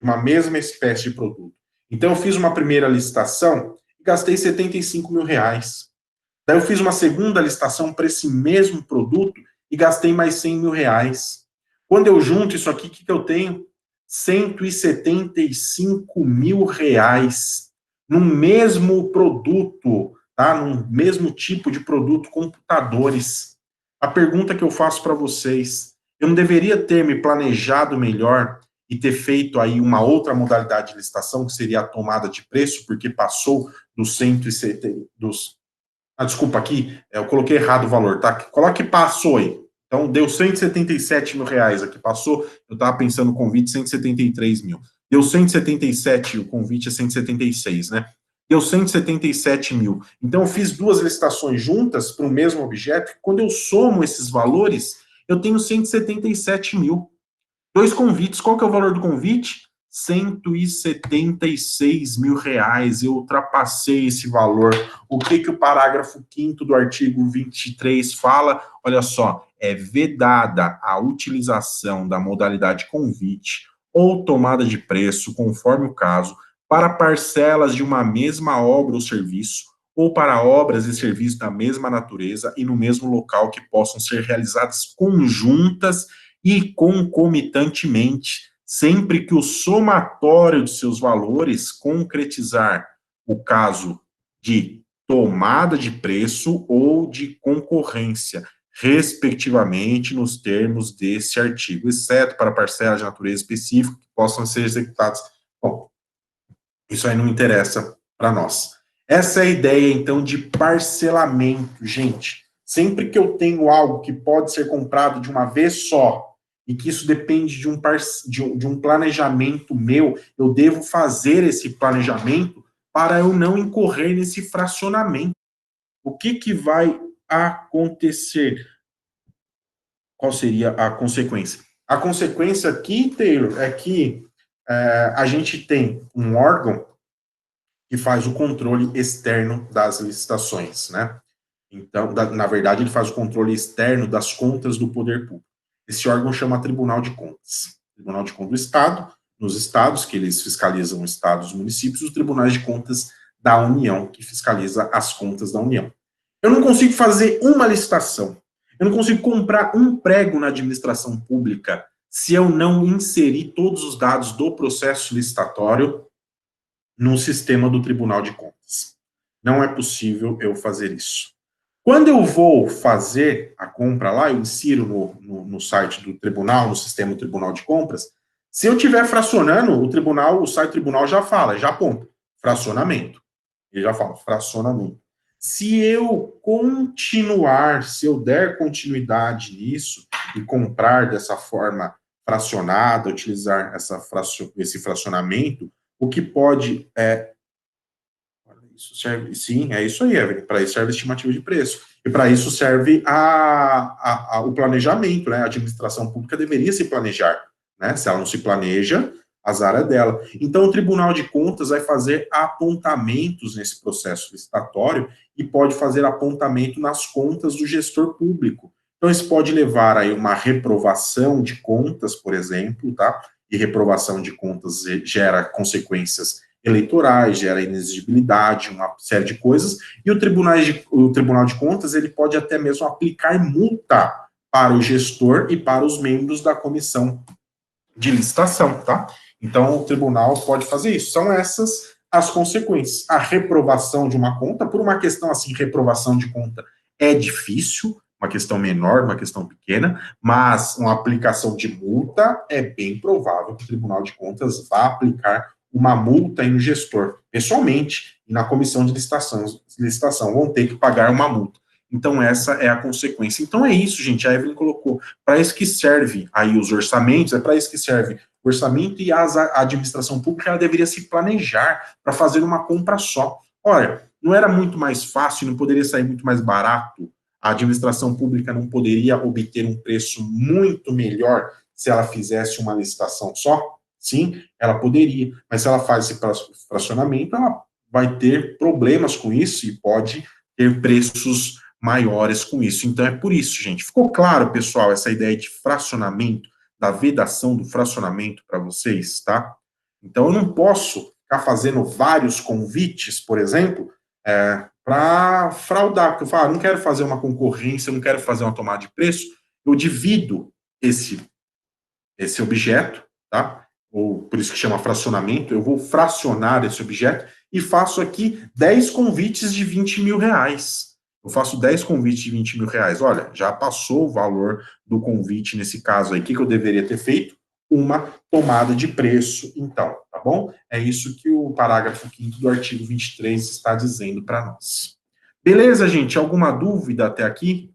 uma mesma espécie de produto. Então, eu fiz uma primeira licitação e gastei 75 mil reais. Daí eu fiz uma segunda licitação para esse mesmo produto e gastei mais 100 mil reais. Quando eu junto isso aqui, o que eu tenho? 175 mil reais no mesmo produto, tá? No mesmo tipo de produto, computadores. A pergunta que eu faço para vocês, eu não deveria ter me planejado melhor e ter feito aí uma outra modalidade de licitação, que seria a tomada de preço, porque passou dos 170, desculpa aqui, eu coloquei errado o valor, tá? Coloque passou aí. Então, deu 177 mil reais aqui, passou, eu estava pensando no convite, 173 mil. Deu 177, o convite é 176, né? Deu 177 mil. Então, eu fiz duas licitações juntas para o mesmo objeto, e quando eu somo esses valores, eu tenho 177 mil. Dois convites, qual que é o valor do convite? 176 mil reais, eu ultrapassei esse valor. O que o parágrafo 5º do artigo 23 fala? Olha só, é vedada a utilização da modalidade convite ou tomada de preço, conforme o caso, para parcelas de uma mesma obra ou serviço, ou para obras e serviços da mesma natureza e no mesmo local que possam ser realizadas conjuntas e concomitantemente, sempre que o somatório de seus valores concretizar o caso de tomada de preço ou de concorrência, respectivamente, nos termos desse artigo, exceto para parcelas de natureza específica que possam ser executadas. Bom, isso aí não interessa para nós. Essa é a ideia, então, de parcelamento, gente. Sempre que eu tenho algo que pode ser comprado de uma vez só, e que isso depende de um planejamento meu, eu devo fazer esse planejamento para eu não incorrer nesse fracionamento. O que vai acontecer? Qual seria a consequência? A consequência aqui, Taylor, é que a gente tem um órgão que faz o controle externo das licitações, né? Então, na verdade, ele faz o controle externo das contas do poder público. Esse órgão chama Tribunal de Contas. Tribunal de Contas do Estado, nos estados, que eles fiscalizam estados e municípios, os tribunais de contas da União, que fiscaliza as contas da União. Eu não consigo fazer uma licitação, eu não consigo comprar um prego na administração pública se eu não inserir todos os dados do processo licitatório no sistema do Tribunal de Contas. Não é possível eu fazer isso. Quando eu vou fazer a compra lá, eu insiro no site do tribunal, no sistema do Tribunal de Compras, se eu estiver fracionando, o site do tribunal já fala, já aponta, fracionamento. Ele já fala, fracionamento. Se eu continuar, se eu der continuidade nisso e comprar dessa forma fracionada, utilizar esse fracionamento, o que pode isso serve, sim, é isso aí, Evelyn. Para isso serve a estimativa de preço. E para isso serve o planejamento, né? A administração pública deveria se planejar, né? Se ela não se planeja, azar é dela. Então, o Tribunal de Contas vai fazer apontamentos nesse processo licitatório e pode fazer apontamento nas contas do gestor público. Então, isso pode levar aí uma reprovação de contas, por exemplo, tá? E reprovação de contas gera consequências eleitorais, gera inexigibilidade, uma série de coisas, e o Tribunal de Contas ele pode até mesmo aplicar multa para o gestor e para os membros da comissão de licitação, tá? Então, o tribunal pode fazer isso. São essas as consequências. A reprovação de uma conta, por uma questão assim, reprovação de conta é difícil, uma questão menor, uma questão pequena, mas uma aplicação de multa é bem provável que o Tribunal de Contas vá aplicar uma multa aí no gestor, pessoalmente, e na comissão de licitação vão ter que pagar uma multa. Então, essa é a consequência. Então, é isso, gente. A Evelyn colocou. Para isso que serve aí os orçamentos, é para isso que serve o orçamento e a administração pública ela deveria se planejar para fazer uma compra só. Olha, não era muito mais fácil, não poderia sair muito mais barato? A administração pública não poderia obter um preço muito melhor se ela fizesse uma licitação só? Sim, ela poderia, mas se ela faz esse fracionamento, ela vai ter problemas com isso e pode ter preços maiores com isso. Então é por isso, gente. Ficou claro, pessoal, essa ideia de fracionamento, da vedação do fracionamento para vocês, tá? Então eu não posso ficar fazendo vários convites, por exemplo, para fraudar, porque eu falo, não quero fazer uma concorrência, não quero fazer uma tomada de preço, eu divido esse objeto, tá? Ou por isso que chama fracionamento, eu vou fracionar esse objeto e faço aqui 10 convites de 20 mil reais. Eu faço 10 convites de 20 mil reais. Olha, já passou o valor do convite nesse caso aí. O que eu deveria ter feito? Uma tomada de preço, então, tá bom? É isso que o parágrafo 5º do artigo 23 está dizendo para nós. Beleza, gente? Alguma dúvida até aqui?